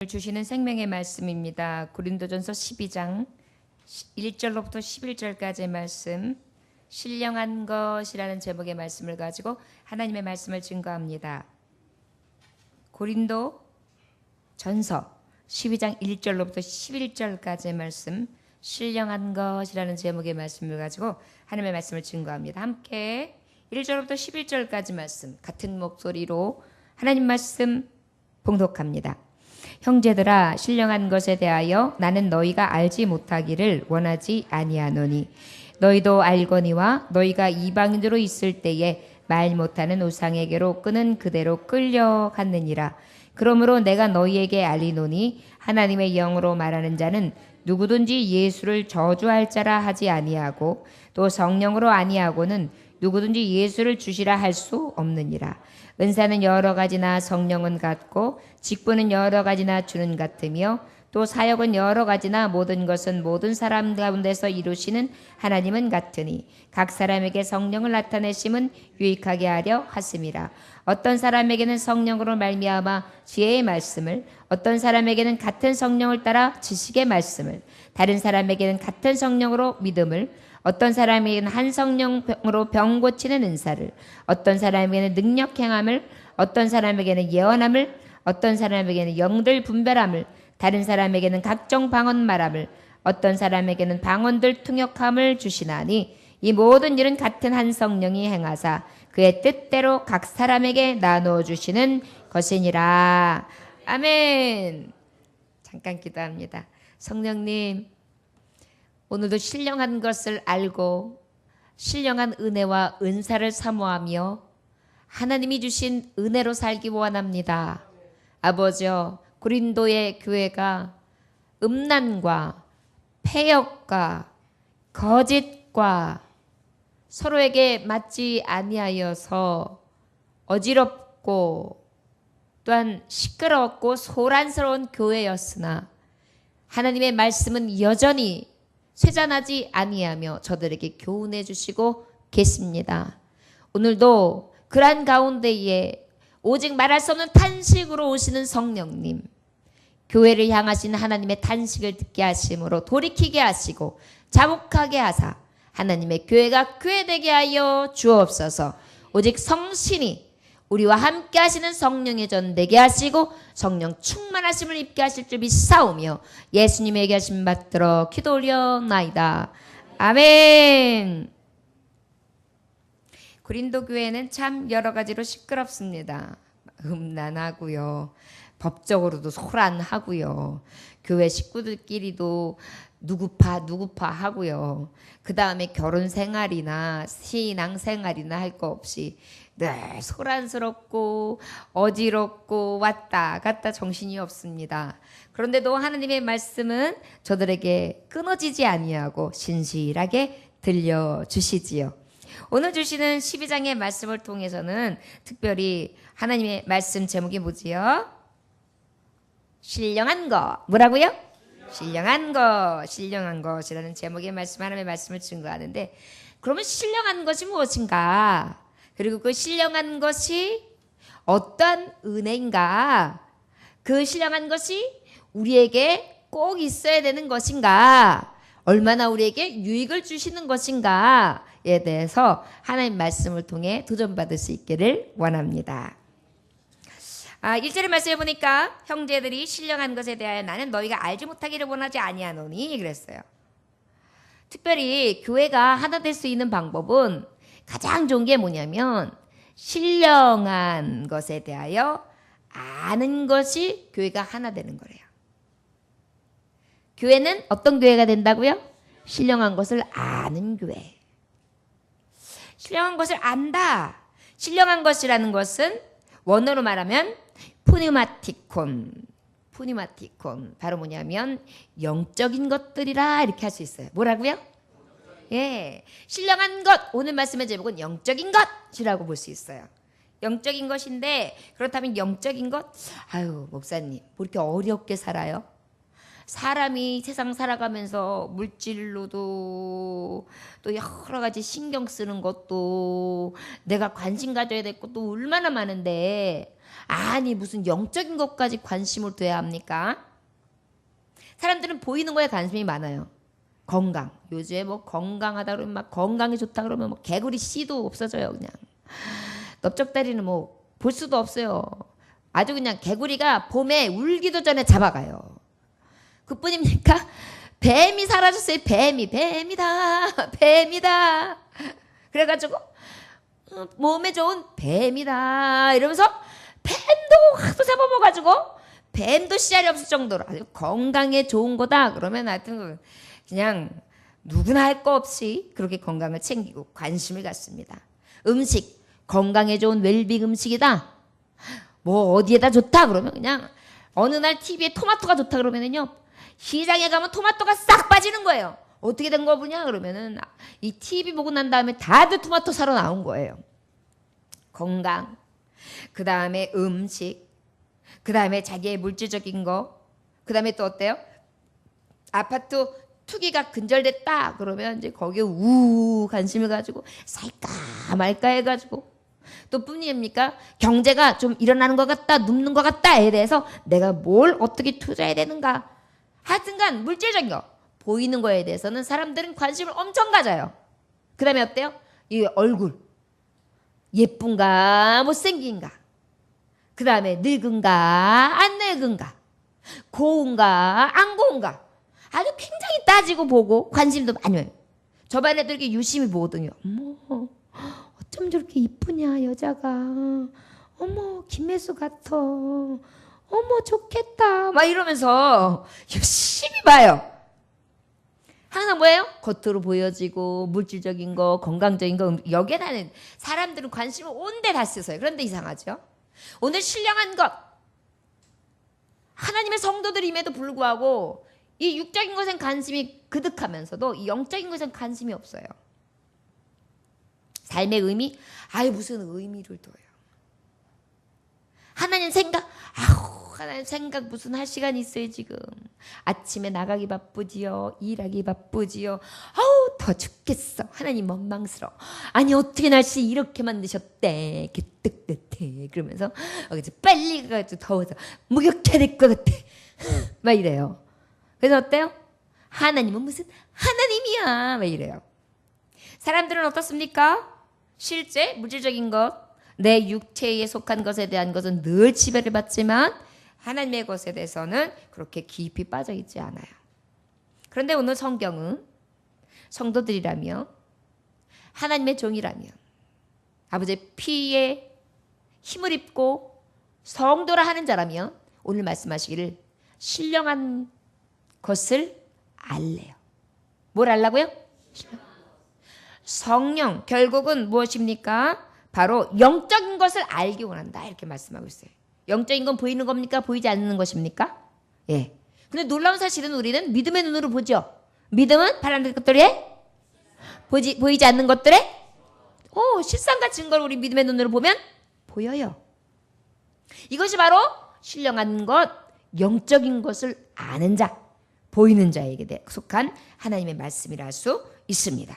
주시는 생명의 말씀입니다. 고린도전서 12장 1절로부터 11절까지의 말씀, 신령한 것이라는 제목의 말씀을 가지고 하나님의 말씀을 증거합니다. 고린도전서 12장 1절로부터 11절까지의 말씀, 신령한 것이라는 제목의 말씀을 가지고 하나님의 말씀을 증거합니다. 함께 1절로부터 11절까지 말씀 같은 목소리로 하나님 말씀 봉독합니다. 형제들아, 신령한 것에 대하여 나는 너희가 알지 못하기를 원하지 아니하노니 너희도 알거니와 너희가 이방인으로 있을 때에 말 못하는 우상에게로 끄는 그대로 끌려갔느니라. 그러므로 내가 너희에게 알리노니 하나님의 영으로 말하는 자는 누구든지 예수를 저주할 자라 하지 아니하고 또 성령으로 아니하고는 누구든지 예수를 주시라 할 수 없느니라. 은사는 여러 가지나 성령은 같고 직분은 여러 가지나 주는 같으며 또 사역은 여러 가지나 모든 것은 모든 사람 가운데서 이루시는 하나님은 같으니 각 사람에게 성령을 나타내심은 유익하게 하려 하심이라. 어떤 사람에게는 성령으로 말미암아 지혜의 말씀을, 어떤 사람에게는 같은 성령을 따라 지식의 말씀을, 다른 사람에게는 같은 성령으로 믿음을, 어떤 사람에게는 한 성령으로 병 고치는 은사를, 어떤 사람에게는 능력 행함을, 어떤 사람에게는 예언함을, 어떤 사람에게는 영들 분별함을, 다른 사람에게는 각종 방언 말함을, 어떤 사람에게는 방언들 통역함을 주시나니 이 모든 일은 같은 한 성령이 행하사 그의 뜻대로 각 사람에게 나누어 주시는 것이니라. 아멘. 잠깐 기도합니다. 성령님, 오늘도 신령한 것을 알고 신령한 은혜와 은사를 사모하며 하나님이 주신 은혜로 살기 원합니다. 아버지여, 고린도의 교회가 음란과 폐역과 거짓과 서로에게 맞지 아니하여서 어지럽고 또한 시끄럽고 소란스러운 교회였으나 하나님의 말씀은 여전히 쇠잔하지 아니하며 저들에게 교훈해 주시고 계십니다. 오늘도 그러한 가운데에 오직 말할 수 없는 탄식으로 오시는 성령님, 교회를 향하신 하나님의 탄식을 듣게 하심으로 돌이키게 하시고 자복하게 하사 하나님의 교회가 교회되게 하여 주옵소서. 오직 성신이 우리와 함께 하시는 성령의 전되게 하시고 성령 충만하심을 입게 하실 줄 믿사오며 예수님에게 하심 받들어 기도 올려나이다. 아멘. 고린도 교회는 참 여러 가지로 시끄럽습니다. 음란하고요, 법적으로도 소란하고요, 교회 식구들끼리도 누구파 하고요, 그 다음에 결혼 생활이나 신앙 생활이나 할 거 없이 늘 소란스럽고 어지럽고 왔다 갔다 정신이 없습니다. 그런데도 하나님의 말씀은 저들에게 끊어지지 아니하고 신실하게 들려주시지요. 오늘 주시는 12장의 말씀을 통해서는 특별히 하나님의 말씀 제목이 뭐지요? 신령한 것. 뭐라고요? 신령한 것. 신령한 것이라는 제목의 말씀, 하나님의 말씀을 증거하는데, 그러면 신령한 것이 무엇인가? 그리고 그 신령한 것이 어떤 은혜인가? 그 신령한 것이 우리에게 꼭 있어야 되는 것인가? 얼마나 우리에게 유익을 주시는 것인가에 대해서 하나님 말씀을 통해 도전받을 수 있기를 원합니다. 1절의 말씀에 보니까 형제들이 신령한 것에 대하여 나는 너희가 알지 못하기를 원하지 아니하노니 그랬어요. 특별히 교회가 하나 될 수 있는 방법은 가장 좋은 게 뭐냐면 신령한 것에 대하여 아는 것이 교회가 하나 되는 거래요. 교회는 어떤 교회가 된다고요? 신령한 것을 아는 교회. 신령한 것을 안다. 신령한 것이라는 것은 원어로 말하면 푸니마티콘. 바로 뭐냐면 영적인 것들이라 이렇게 할 수 있어요. 뭐라고요? 예, 신령한 것. 오늘 말씀의 제목은 영적인 것이라고 볼 수 있어요. 영적인 것인데, 그렇다면 영적인 것? 아유, 목사님, 뭐 이렇게 어렵게 살아요? 사람이 세상 살아가면서 물질로도 또 여러 가지 신경 쓰는 것도 내가 관심 가져야 될 것도 얼마나 많은데, 아니 무슨 영적인 것까지 관심을 둬야 합니까? 사람들은 보이는 거에 관심이 많아요. 건강. 요즘에 뭐 건강하다 그러면 막 건강이 좋다 그러면 뭐 개구리 씨도 없어져요. 그냥 넓적다리는 뭐 볼 수도 없어요. 아주 그냥 개구리가 봄에 울기도 전에 잡아가요. 그뿐입니까? 뱀이 사라졌어요. 뱀이다. 뱀이다. 그래가지고 몸에 좋은 뱀이다 이러면서 뱀도 하도 잡아먹어가지고 뱀도 씨알이 없을 정도로 아주 건강에 좋은 거다. 그러면 하여튼 그냥 누구나 할 거 없이 그렇게 건강을 챙기고 관심을 갖습니다. 음식, 건강에 좋은 웰빙 음식이다. 뭐 어디에다 좋다 그러면 그냥 어느 날 TV에 토마토가 좋다 그러면은요 시장에 가면 토마토가 싹 빠지는 거예요. 어떻게 된 거 보냐 그러면은 이 TV 보고 난 다음에 다들 토마토 사러 나온 거예요. 건강, 그 다음에 음식, 그 다음에 자기의 물질적인 거, 그 다음에 또 어때요? 아파트 투기가 근절됐다 그러면 이제 거기에 관심을 가지고 살까 말까 해가지고 또 뿐입니까? 경제가 좀 일어나는 것 같다, 눕는 것 같다에 대해서 내가 뭘 어떻게 투자해야 되는가. 하여튼간 물질적인 거, 보이는 거에 대해서는 사람들은 관심을 엄청 가져요. 그 다음에 어때요? 이 얼굴, 예쁜가 못생긴가, 그 다음에 늙은가 안 늙은가, 고운가 안 고운가, 아주 굉장히 따지고 보고 관심도 많이 해요. 저반에도 이렇게 유심히 보거든요. 어머 어쩜 저렇게 이쁘냐 여자가, 어머 김혜수 같아, 어머 좋겠다 막 이러면서 열심히 봐요. 항상 뭐예요? 겉으로 보여지고 물질적인 거, 건강적인 거, 여기에 나는 사람들은 관심을 온데 다 쓰세요. 그런데 이상하죠? 오늘 신령한 것, 하나님의 성도들임에도 불구하고 이 육적인 것엔 관심이 그득하면서도 이 영적인 것엔 관심이 없어요. 삶의 의미? 아이 무슨 의미를 둬요. 하나님 생각? 하나님 생각 무슨 할 시간이 있어요 지금. 아침에 나가기 바쁘지요. 일하기 바쁘지요. 더 죽겠어. 하나님 원망스러워. 아니 어떻게 날씨 이렇게 만드셨대. 이렇게 뜨뜻해. 그러면서 빨리 가가지고 더워서 목욕해야 될 것 같아. 막 이래요. 그래서 어때요? 하나님은 무슨 하나님이야. 막 이래요. 사람들은 어떻습니까? 실제 물질적인 것, 내 육체에 속한 것에 대한 것은 늘 지배를 받지만 하나님의 것에 대해서는 그렇게 깊이 빠져 있지 않아요. 그런데 오늘 성경은 성도들이라며 하나님의 종이라며 아버지의 피에 힘을 입고 성도라 하는 자라며 오늘 말씀하시기를 신령한 것을 알래요. 뭘 알라고요? 성령, 결국은 무엇입니까? 바로 영적인 것을 알기 원한다 이렇게 말씀하고 있어요. 영적인 건 보이는 겁니까? 보이지 않는 것입니까? 예. 근데 놀라운 사실은 우리는 믿음의 눈으로 보죠. 믿음은 바라는 것들에 보이지 않는 것들에 실상과 증거를 우리 믿음의 눈으로 보면 보여요. 이것이 바로 신령한 것, 영적인 것을 아는 자, 보이는 자에게 속한 하나님의 말씀이라 할 수 있습니다.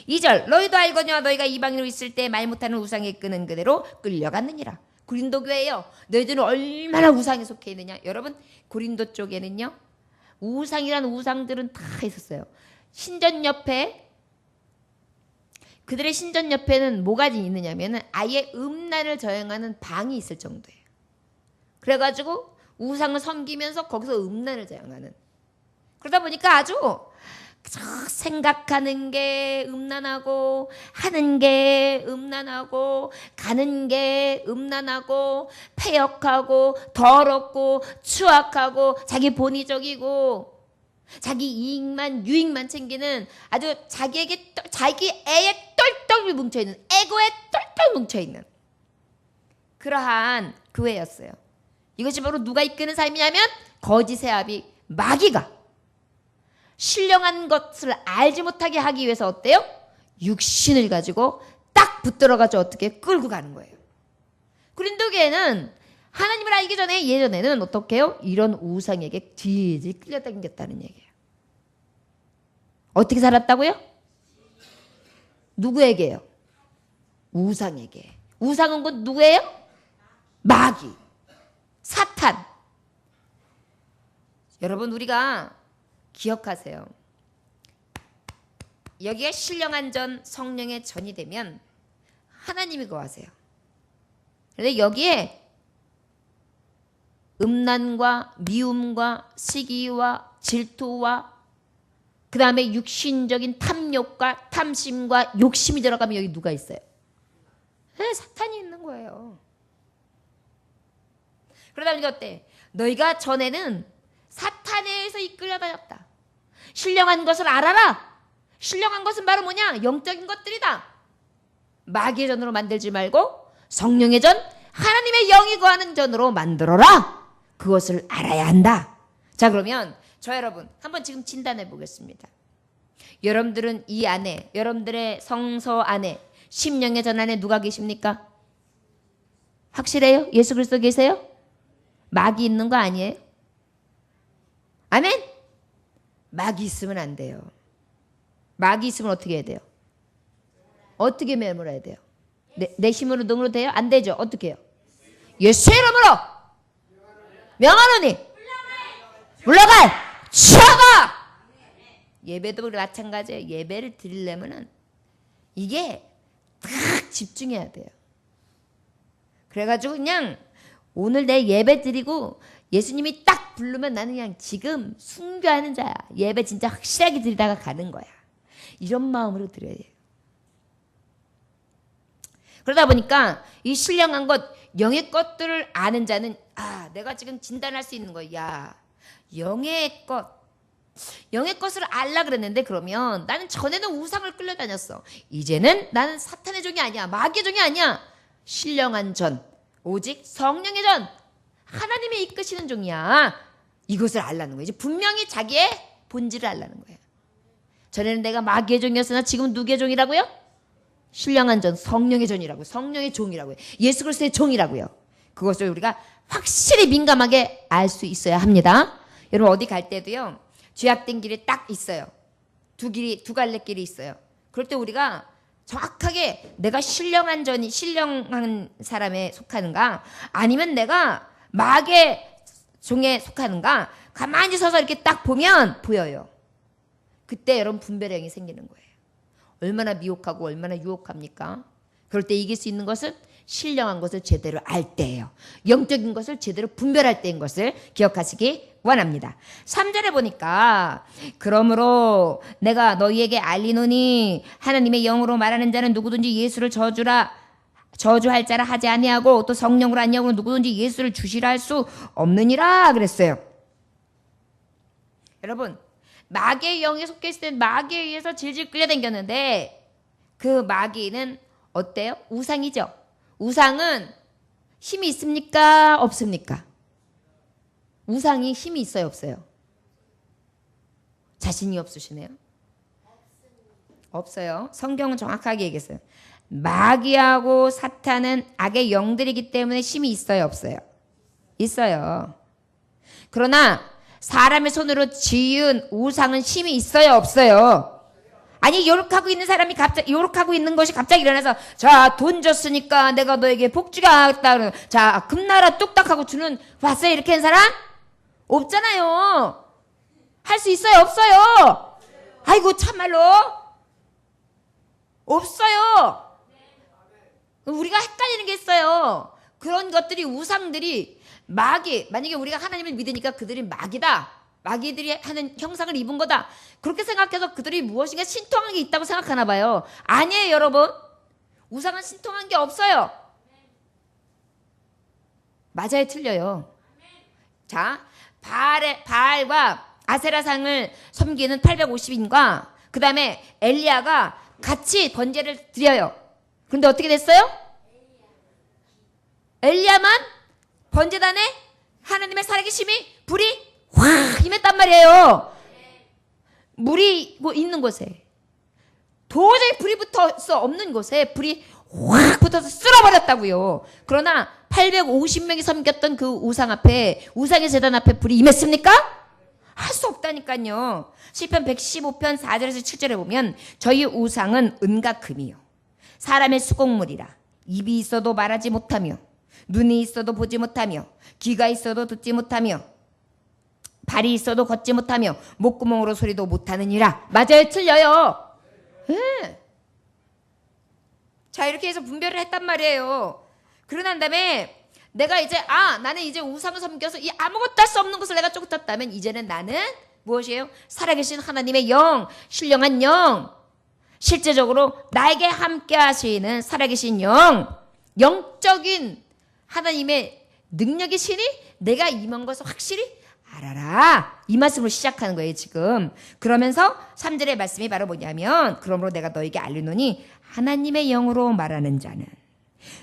2절 너희도 알거니와 너희가 이방인으로 있을 때 말 못하는 우상에 끄는 그대로 끌려갔느니라. 고린도 교회예요. 너희들은 얼마나 우상에 속해 있느냐. 여러분 고린도 쪽에는요 우상이란 우상들은 다 있었어요. 신전 옆에 그들의 신전 옆에는 뭐가 있느냐면은 아예 음란을 저행하는 방이 있을 정도예요. 그래가지고 우상을 섬기면서 거기서 음란을 저행하는. 그러다 보니까 아주 생각하는 게 음란하고 하는 게 음란하고 가는 게 음란하고 패역하고 더럽고 추악하고 자기 본의적이고 자기 이익만 유익만 챙기는 아주 자기 애에 똘똘 뭉쳐있는 에고에 똘똘 뭉쳐있는 그러한 교회였어요. 이것이 바로 누가 이끄는 삶이냐면 거짓의 아비 마귀가 신령한 것을 알지 못하게 하기 위해서 어때요? 육신을 가지고 딱 붙들어가지고 어떻게 끌고 가는 거예요. 고린도 교회는 하나님을 알기 전에 예전에는 어떻게 해요? 이런 우상에게 질질 끌려다녔다는 얘기예요. 어떻게 살았다고요? 누구에게요? 우상에게. 우상은 곧 누구예요? 마귀, 사탄. 여러분 우리가 기억하세요. 여기가 신령한 전, 성령의 전이 되면 하나님이 거하세요. 그런데 여기에 음란과 미움과 시기와 질투와 그 다음에 육신적인 탐욕과 탐심과 욕심이 들어가면 여기 누가 있어요? 사탄이 있는 거예요. 그러다 보니까 어때? 너희가 전에는 사탄에 의해서 이끌려 다녔다. 신령한 것을 알아라. 신령한 것은 바로 뭐냐? 영적인 것들이다. 마귀의 전으로 만들지 말고 성령의 전, 하나님의 영이 거하는 전으로 만들어라. 그것을 알아야 한다. 자, 그러면 저 여러분 한번 지금 진단해 보겠습니다. 여러분들은 이 안에, 여러분들의 성서 안에, 심령의 전 안에 누가 계십니까? 확실해요? 예수 그리스도 계세요? 마귀 있는 거 아니에요? 아멘? 마귀 있으면 안 돼요. 마귀 있으면 어떻게 해야 돼요? 어떻게 매물어야 돼요? 내 힘으로 능으로 돼요? 안 되죠. 어떻게 해요? 예수 이름으로 명하노니 물러갈 치어가. 예배도 마찬가지예요. 예배를 드리려면은 이게 딱 집중해야 돼요. 그래가지고 그냥 오늘 내 예배 드리고 예수님이 딱 부르면 나는 그냥 지금 순교하는 자야. 예배 진짜 확실하게 드리다가 가는 거야. 이런 마음으로 드려야 돼요. 그러다 보니까 이 신령한 것, 영의 것들을 아는 자는 내가 지금 진단할 수 있는 거야. 야, 영의 것을 알라 그랬는데 그러면 나는 전에는 우상을 끌려다녔어. 이제는 나는 사탄의 종이 아니야. 마귀의 종이 아니야. 신령한 전, 오직 성령의 전, 하나님이 이끄시는 종이야. 이것을 알라는 거야. 이제 분명히 자기의 본질을 알라는 거야. 전에는 내가 마귀의 종이었으나 지금은 누구의 종이라고요? 신령한 전, 성령의 전이라고요. 성령의 종이라고요. 예수 그리스도의 종이라고요. 그것을 우리가 확실히 민감하게 알 수 있어야 합니다. 여러분 어디 갈 때도요. 죄악된 길이 딱 있어요. 두 갈래 길이 있어요. 그럴 때 우리가 정확하게 내가 신령한 사람에 속하는가 아니면 내가 마귀의 종에 속하는가 가만히 서서 이렇게 딱 보면 보여요. 그때 여러분 분별력이 생기는 거예요. 얼마나 미혹하고 얼마나 유혹합니까? 그럴 때 이길 수 있는 것은 신령한 것을 제대로 알 때예요. 영적인 것을 제대로 분별할 때인 것을 기억하시기 원합니다. 3절에 보니까 그러므로 내가 너희에게 알리노니 하나님의 영으로 말하는 자는 누구든지 예수를 저주할 자라 하지 아니하고 또 성령으로 한 영으로 누구든지 예수를 주시라 할 수 없느니라 그랬어요. 여러분 마귀의 영에 속해 있을 때 마귀에 의해서 질질 끌려다녔는데 그 마귀는 어때요? 우상이죠. 우상은 힘이 있습니까? 없습니까? 우상이 힘이 있어요? 없어요? 자신이 없으시네요? 없어요. 성경은 정확하게 얘기했어요. 마귀하고 사탄은 악의 영들이기 때문에 힘이 있어요? 없어요? 있어요. 그러나 사람의 손으로 지은 우상은 힘이 있어요? 없어요? 아니 요렇게하고 있는 사람이 갑자기 요렇게하고 있는 것이 갑자기 일어나서 자 돈 줬으니까 내가 너에게 복주겠다. 자 금나라 뚝딱하고 주는 봤어요? 이렇게 한 사람? 없잖아요. 할 수 있어요? 없어요? 아이고 참말로 없어요. 우리가 헷갈리는 게 있어요. 그런 것들이 우상들이 만약에 우리가 하나님을 믿으니까 그들이 마귀들이 하는 형상을 입은 거다. 그렇게 생각해서 그들이 무엇인가 신통한 게 있다고 생각하나 봐요. 아니에요, 여러분. 우상은 신통한 게 없어요. 맞아요, 틀려요. 자, 바알과 아세라상을 섬기는 850인과 그 다음에 엘리야가 같이 번제를 드려요. 그런데 어떻게 됐어요? 엘리야만 번제단에 하나님의 살아계심이 불이 확 임했단 말이에요. 물이 있는 곳에 도저히 불이 붙어서 없는 곳에 불이 확 붙어서 쓸어버렸다고요. 그러나 850명이 섬겼던 그 우상 앞에 우상의 제단 앞에 불이 임했습니까? 할 수 없다니까요. 시편 115편 4절에서 7절에 보면 저희 우상은 은과 금이요 사람의 수곡물이라 입이 있어도 말하지 못하며 눈이 있어도 보지 못하며 귀가 있어도 듣지 못하며 발이 있어도 걷지 못하며 목구멍으로 소리도 못하느니라. 맞아요? 틀려요? 네. 자, 이렇게 해서 분별을 했단 말이에요. 그러고 난 다음에 내가 이제 나는 이제 우상을 섬겨서 이 아무것도 할 수 없는 것을 내가 쫓았다면 이제는 나는 무엇이에요? 살아계신 하나님의 영, 신령한 영, 실제적으로 나에게 함께 하시는 살아계신 영, 영적인 하나님의 능력의 신이 내가 임한 것을 확실히 알아라. 이 말씀으로 시작하는 거예요 지금. 그러면서 3절의 말씀이 바로 뭐냐면 그러므로 내가 너에게 알리노니 하나님의 영으로 말하는 자는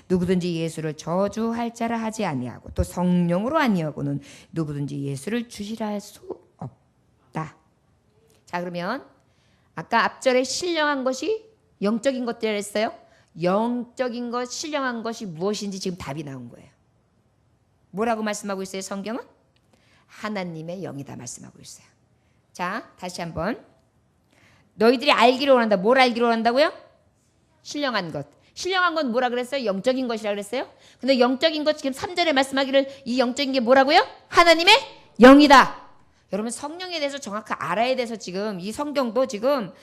누구든지 예수를 저주할 자라 하지 아니하고 또 성령으로 아니하고는 누구든지 예수를 주시라 할 수 없다. 자, 그러면 아까 앞절에 신령한 것이 영적인 것들이라 했어요. 영적인 것, 신령한 것이 무엇인지 지금 답이 나온 거예요. 뭐라고 말씀하고 있어요? 성경은 하나님의 영이다 말씀하고 있어요. 자, 다시 한번. 너희들이 알기를 원한다. 뭘 알기를 원한다고요? 신령한 것. 신령한 건 뭐라 그랬어요? 영적인 것이라 그랬어요? 근데 영적인 것 지금 3절에 말씀하기를 이 영적인 게 뭐라고요? 하나님의 영이다. 여러분 성령에 대해서 정확히 알아야 돼서 지금 이 성경도 지금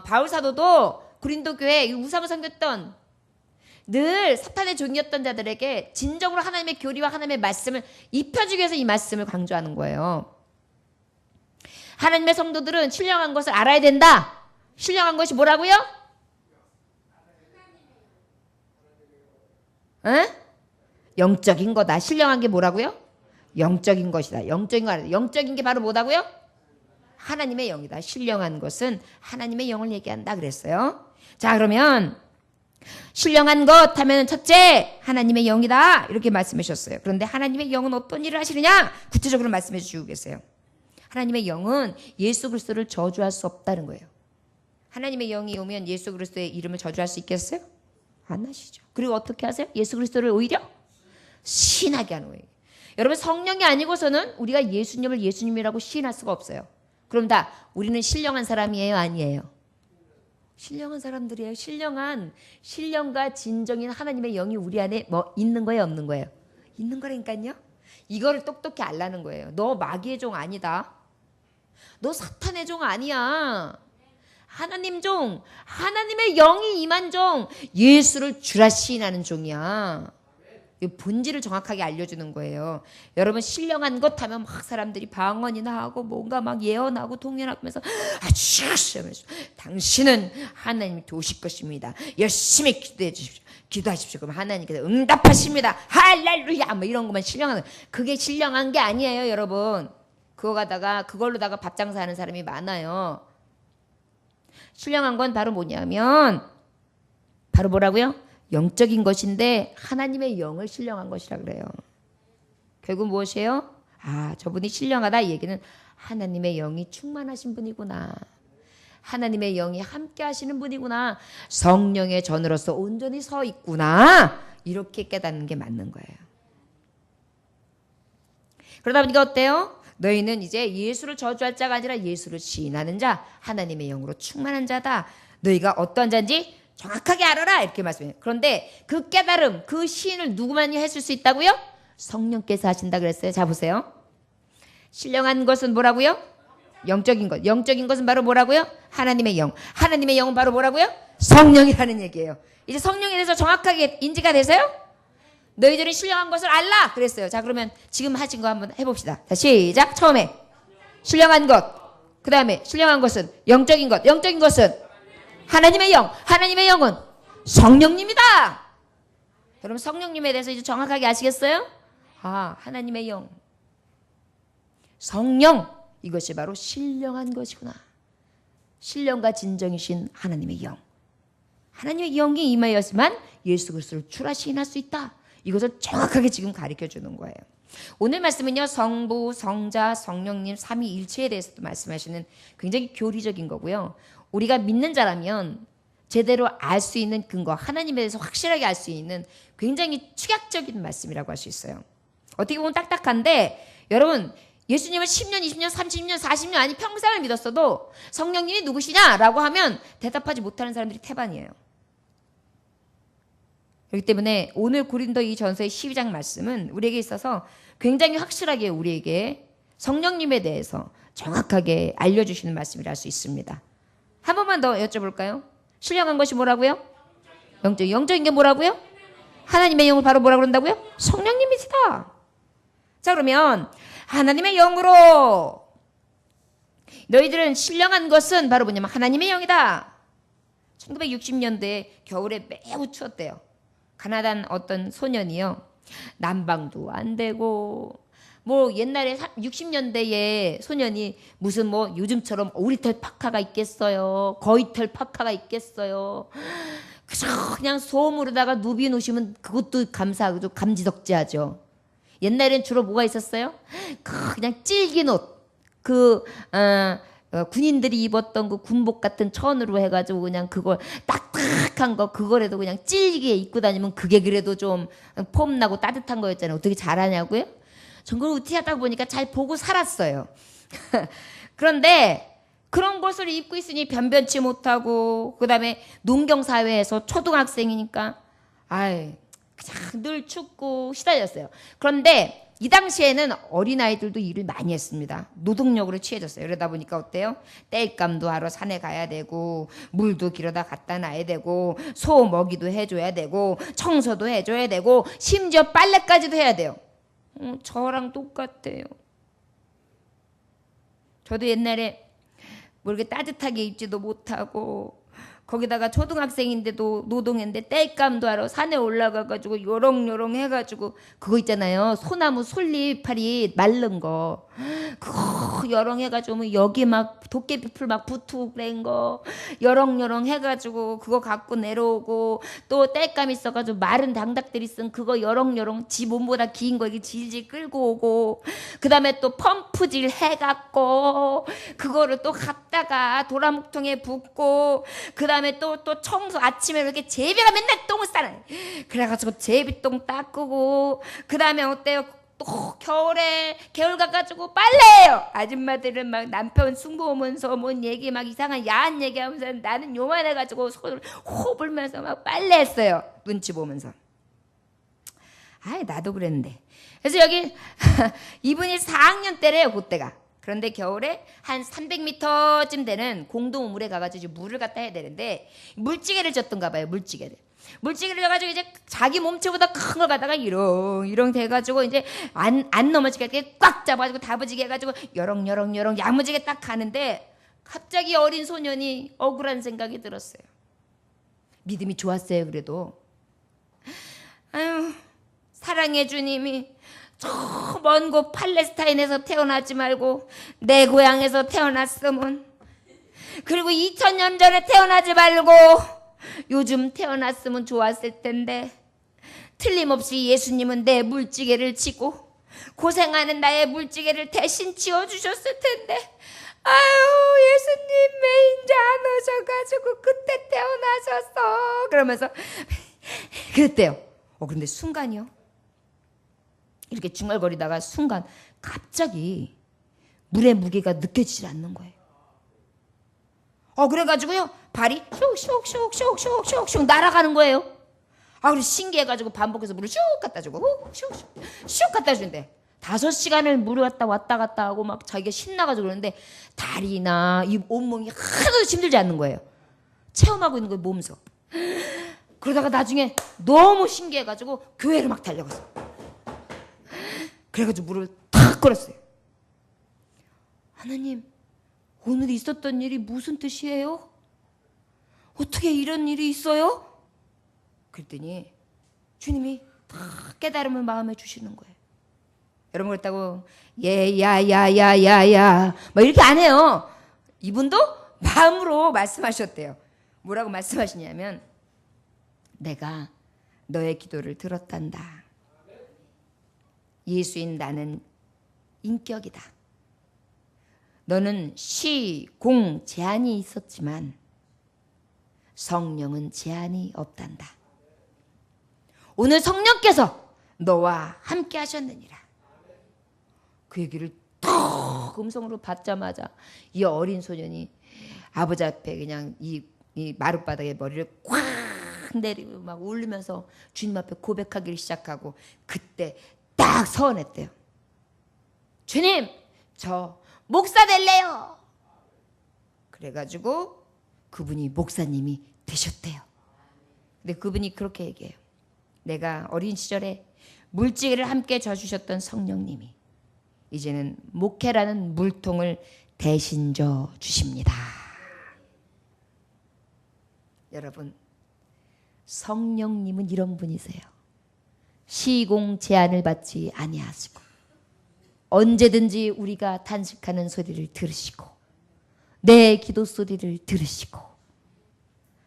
바울 사도도 고린도 교회 우상을 섬겼던 늘 사탄의 종이었던 자들에게 진정으로 하나님의 교리와 하나님의 말씀을 입혀주기 위해서 이 말씀을 강조하는 거예요. 하나님의 성도들은 신령한 것을 알아야 된다. 신령한 것이 뭐라고요? 응? 영적인 거다. 신령한 게 뭐라고요? 영적인 것이다. 영적인 거 알아야 돼. 영적인 게 바로 뭐다고요? 하나님의 영이다. 신령한 것은 하나님의 영을 얘기한다 그랬어요. 자, 그러면 신령한 것 하면 첫째 하나님의 영이다 이렇게 말씀하셨어요. 그런데 하나님의 영은 어떤 일을 하시느냐 구체적으로 말씀해 주시고 계세요. 하나님의 영은 예수 그리스도를 저주할 수 없다는 거예요. 하나님의 영이 오면 예수 그리스도의 이름을 저주할 수 있겠어요? 안 하시죠. 그리고 어떻게 하세요? 예수 그리스도를 오히려 시인하게 하는 거예요. 여러분 성령이 아니고서는 우리가 예수님을 예수님이라고 시인할 수가 없어요. 그럼 다 우리는 신령한 사람이에요? 아니에요? 신령한 사람들이에요. 신령과 진정인 하나님의 영이 우리 안에 뭐 있는 거예요? 없는 거예요? 있는 거라니까요. 이거를 똑똑히 알라는 거예요. 너 마귀의 종 아니다. 너 사탄의 종 아니야. 하나님 종, 하나님의 영이 임한 종, 예수를 주라 시인하는 종이야. 이 본질을 정확하게 알려주는 거예요. 여러분 신령한 것 하면 막 사람들이 방언이나 하고 뭔가 막 예언하고 통연하면서 당신은 하나님이 도우실 것입니다. 열심히 기도해 주십시오. 기도하십시오. 그럼 하나님께서 응답하십니다. 할렐루야. 뭐 이런 것만 신령한 거. 그게 신령한 게 아니에요, 여러분. 그걸로다가 밥장사하는 사람이 많아요. 신령한 건 바로 뭐냐면 바로 뭐라고요? 영적인 것인데 하나님의 영을 신령한 것이라 그래요. 결국 무엇이에요? 저분이 신령하다 이 얘기는 하나님의 영이 충만하신 분이구나. 하나님의 영이 함께 하시는 분이구나. 성령의 전으로서 온전히 서 있구나. 이렇게 깨닫는 게 맞는 거예요. 그러다 보니까 어때요? 너희는 이제 예수를 저주할 자가 아니라 예수를 시인하는 자, 하나님의 영으로 충만한 자다. 너희가 어떤 자인지 정확하게 알아라 이렇게 말씀해요. 그런데 그 깨달음, 그 시인을 누구만이 했을 수 있다고요? 성령께서 하신다 그랬어요. 자 보세요. 신령한 것은 뭐라고요? 영적인 것. 영적인 것은 바로 뭐라고요? 하나님의 영. 하나님의 영은 바로 뭐라고요? 성령이라는 얘기예요. 이제 성령에 대해서 정확하게 인지가 되세요? 너희들은 신령한 것을 알라 그랬어요. 자 그러면 지금 하신 거 한번 해봅시다. 자 시작. 처음에 신령한 것, 그 다음에 신령한 것은 영적인 것. 영적인 것은 하나님의 영. 하나님의 영은 성령님이다. 여러분 성령님에 대해서 이제 정확하게 아시겠어요? 하나님의 영, 성령, 이것이 바로 신령한 것이구나. 신령과 진정이신 하나님의 영. 하나님의 영이 임하였지만 예수 그리스도를 주라 시인할 수 있다. 이것을 정확하게 지금 가르쳐주는 거예요. 오늘 말씀은요. 성부, 성자, 성령님 삼위일체에 대해서도 말씀하시는 굉장히 교리적인 거고요. 우리가 믿는 자라면 제대로 알 수 있는 근거, 하나님에 대해서 확실하게 알 수 있는 굉장히 축약적인 말씀이라고 할 수 있어요. 어떻게 보면 딱딱한데 여러분 예수님을 10년, 20년, 30년, 40년 아니 평생을 믿었어도 성령님이 누구시냐라고 하면 대답하지 못하는 사람들이 태반이에요. 그렇기 때문에 오늘 고린도 이 전서의 12장 말씀은 우리에게 있어서 굉장히 확실하게 우리에게 성령님에 대해서 정확하게 알려주시는 말씀이라 할 수 있습니다. 한 번만 더 여쭤볼까요? 신령한 것이 뭐라고요? 영적인 게 뭐라고요? 하나님의 영을 바로 뭐라 그런다고요? 성령님이시다. 자, 그러면 하나님의 영으로 너희들은 신령한 것은 바로 뭐냐면 하나님의 영이다. 1960년대 겨울에 매우 추웠대요. 가나다는 어떤 소년이요, 난방도 안 되고 뭐 옛날에 60년대에 소년이 무슨 뭐 요즘처럼 오리털 파카가 있겠어요, 거위털 파카가 있겠어요. 그냥 소음으로다가 누비 놓으시면 그것도 감사하고 감지덕지하죠. 옛날엔 주로 뭐가 있었어요? 그냥 찔긴 옷, 군인들이 입었던 그 군복 같은 천으로 해가지고 그냥 그걸 딱딱한 거, 그거라도 그냥 찔기게 입고 다니면 그게 그래도 좀 폼나고 따뜻한 거였잖아요. 어떻게 잘하냐고요? 전 그걸 어떻게 하다 보니까 잘 보고 살았어요. 그런데 그런 것을 입고 있으니 변변치 못하고, 그 다음에 농경사회에서 초등학생이니까 그냥 늘 춥고 시달렸어요. 그런데 이 당시에는 어린아이들도 일을 많이 했습니다. 노동력으로 취해졌어요. 그러다 보니까 어때요? 땔감도 하러 산에 가야 되고, 물도 길어다 갖다 놔야 되고, 소 먹이도 해줘야 되고, 청소도 해줘야 되고, 심지어 빨래까지도 해야 돼요. 저랑 똑같대요. 저도 옛날에 뭐 이렇게 따뜻하게 입지도 못하고, 거기다가 초등학생인데도 노동했는데 땔감도 하러 산에 올라가가지고 요렁요렁 해가지고 그거 있잖아요, 소나무 솔잎파리 마른 거, 그거 요렁 해가지고 여기 막 도깨비풀 막 붙고 그런 거 요렁요렁 해가지고 그거 갖고 내려오고, 또 땔감 있어가지고 마른 당닭들이 쓴 그거 요렁요렁 지 몸보다 긴 거 이게 질질 끌고 오고, 그 다음에 또 펌프질 해갖고 그거를 또 갖다가 도라묵통에 붓고, 그 다음에 또 청소, 아침에 이렇게 제비가 맨날 똥을 싸네. 그래가지고 제비똥 닦고, 그 다음에 어때요? 또 겨울에 개울 가가지고 빨래해요. 아줌마들은 막 남편 승부하면서 뭔 얘기 막 이상한 야한 얘기하면서 나는 요만해가지고 손을 호 불면서 막 빨래했어요. 눈치 보면서. 나도 그랬는데. 그래서 여기 이분이 4학년 때래요, 그때가. 그런데 겨울에 한 300m쯤 되는 공동우물에 가가지고 물을 갖다 해야 되는데 물찌개를 졌던가 봐요. 물찌개를 져가지고 이제 자기 몸체보다 큰 걸 갖다가 이렁이렁 돼가지고 이제 안 넘어지게 이렇게 꽉 잡아가지고 다부지게 해가지고 여렁여렁여렁 야무지게 딱 가는데, 갑자기 어린 소년이 억울한 생각이 들었어요. 믿음이 좋았어요. 그래도 사랑의 주님이 저 먼 곳 팔레스타인에서 태어나지 말고 내 고향에서 태어났으면, 그리고 2000년 전에 태어나지 말고 요즘 태어났으면 좋았을 텐데, 틀림없이 예수님은 내 물지개를 지고 고생하는 나의 물지개를 대신 지어주셨을 텐데, 예수님 왜 인자 안 오셔가지고 그때 태어나셨어 그러면서 그랬대요. 그런데 순간이요, 이렇게 중얼거리다가 순간 갑자기 물의 무게가 느껴지질 않는 거예요. 그래가지고요, 발이 슉슉슉슉슉슉슉 날아가는 거예요. 그래서 신기해가지고 반복해서 물을 슉 갖다 주고 슉슉 갖다 주는데 5시간을 물을 갖다 왔다 갔다 하고 막 자기가 신나가지고 그러는데 다리나 이 온몸이 하나도 힘들지 않는 거예요. 체험하고 있는 거예요, 몸소. 그러다가 나중에 너무 신기해가지고 교회를 막 달려갔어. 그래가지고 물을 탁 걸었어요. 하나님, 오늘 있었던 일이 무슨 뜻이에요? 어떻게 이런 일이 있어요? 그랬더니 주님이 다 깨달음을 마음에 주시는 거예요. 여러분 그랬다고 야야야야야 막 이렇게 안 해요. 이분도 마음으로 말씀하셨대요. 뭐라고 말씀하시냐면, 내가 너의 기도를 들었단다. 예수인 나는 인격이다. 너는 시, 공 제한이 있었지만 성령은 제한이 없단다. 오늘 성령께서 너와 함께 하셨느니라. 그 얘기를 턱 음성으로 받자마자 이 어린 소년이 아버지 앞에 그냥 이 마룻바닥에 머리를 꽉 내리고 막 울면서 주님 앞에 고백하기를 시작하고 그때 딱 서원했대요. 주님, 저 목사 될래요. 그래가지고 그분이 목사님이 되셨대요. 근데 그분이 그렇게 얘기해요. 내가 어린 시절에 물지개를 함께 져주셨던 성령님이 이제는 목회라는 물통을 대신 져 주십니다. 여러분, 성령님은 이런 분이세요. 시공 제한을 받지 아니하시고 언제든지 우리가 탄식하는 소리를 들으시고 내 기도 소리를 들으시고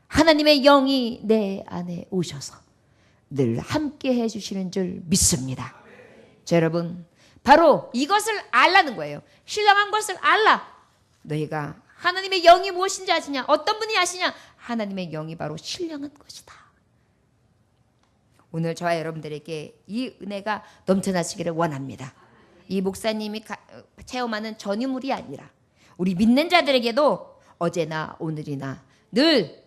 하나님의 영이 내 안에 오셔서 늘 함께 해주시는 줄 믿습니다. 자, 여러분, 바로 이것을 알라는 거예요. 신령한 것을 알라. 너희가 하나님의 영이 무엇인지 아시냐? 어떤 분이 아시냐? 하나님의 영이 바로 신령한 것이다. 오늘 저와 여러분들에게 이 은혜가 넘쳐나시기를 원합니다. 이 목사님이 체험하는 전유물이 아니라 우리 믿는 자들에게도 어제나 오늘이나 늘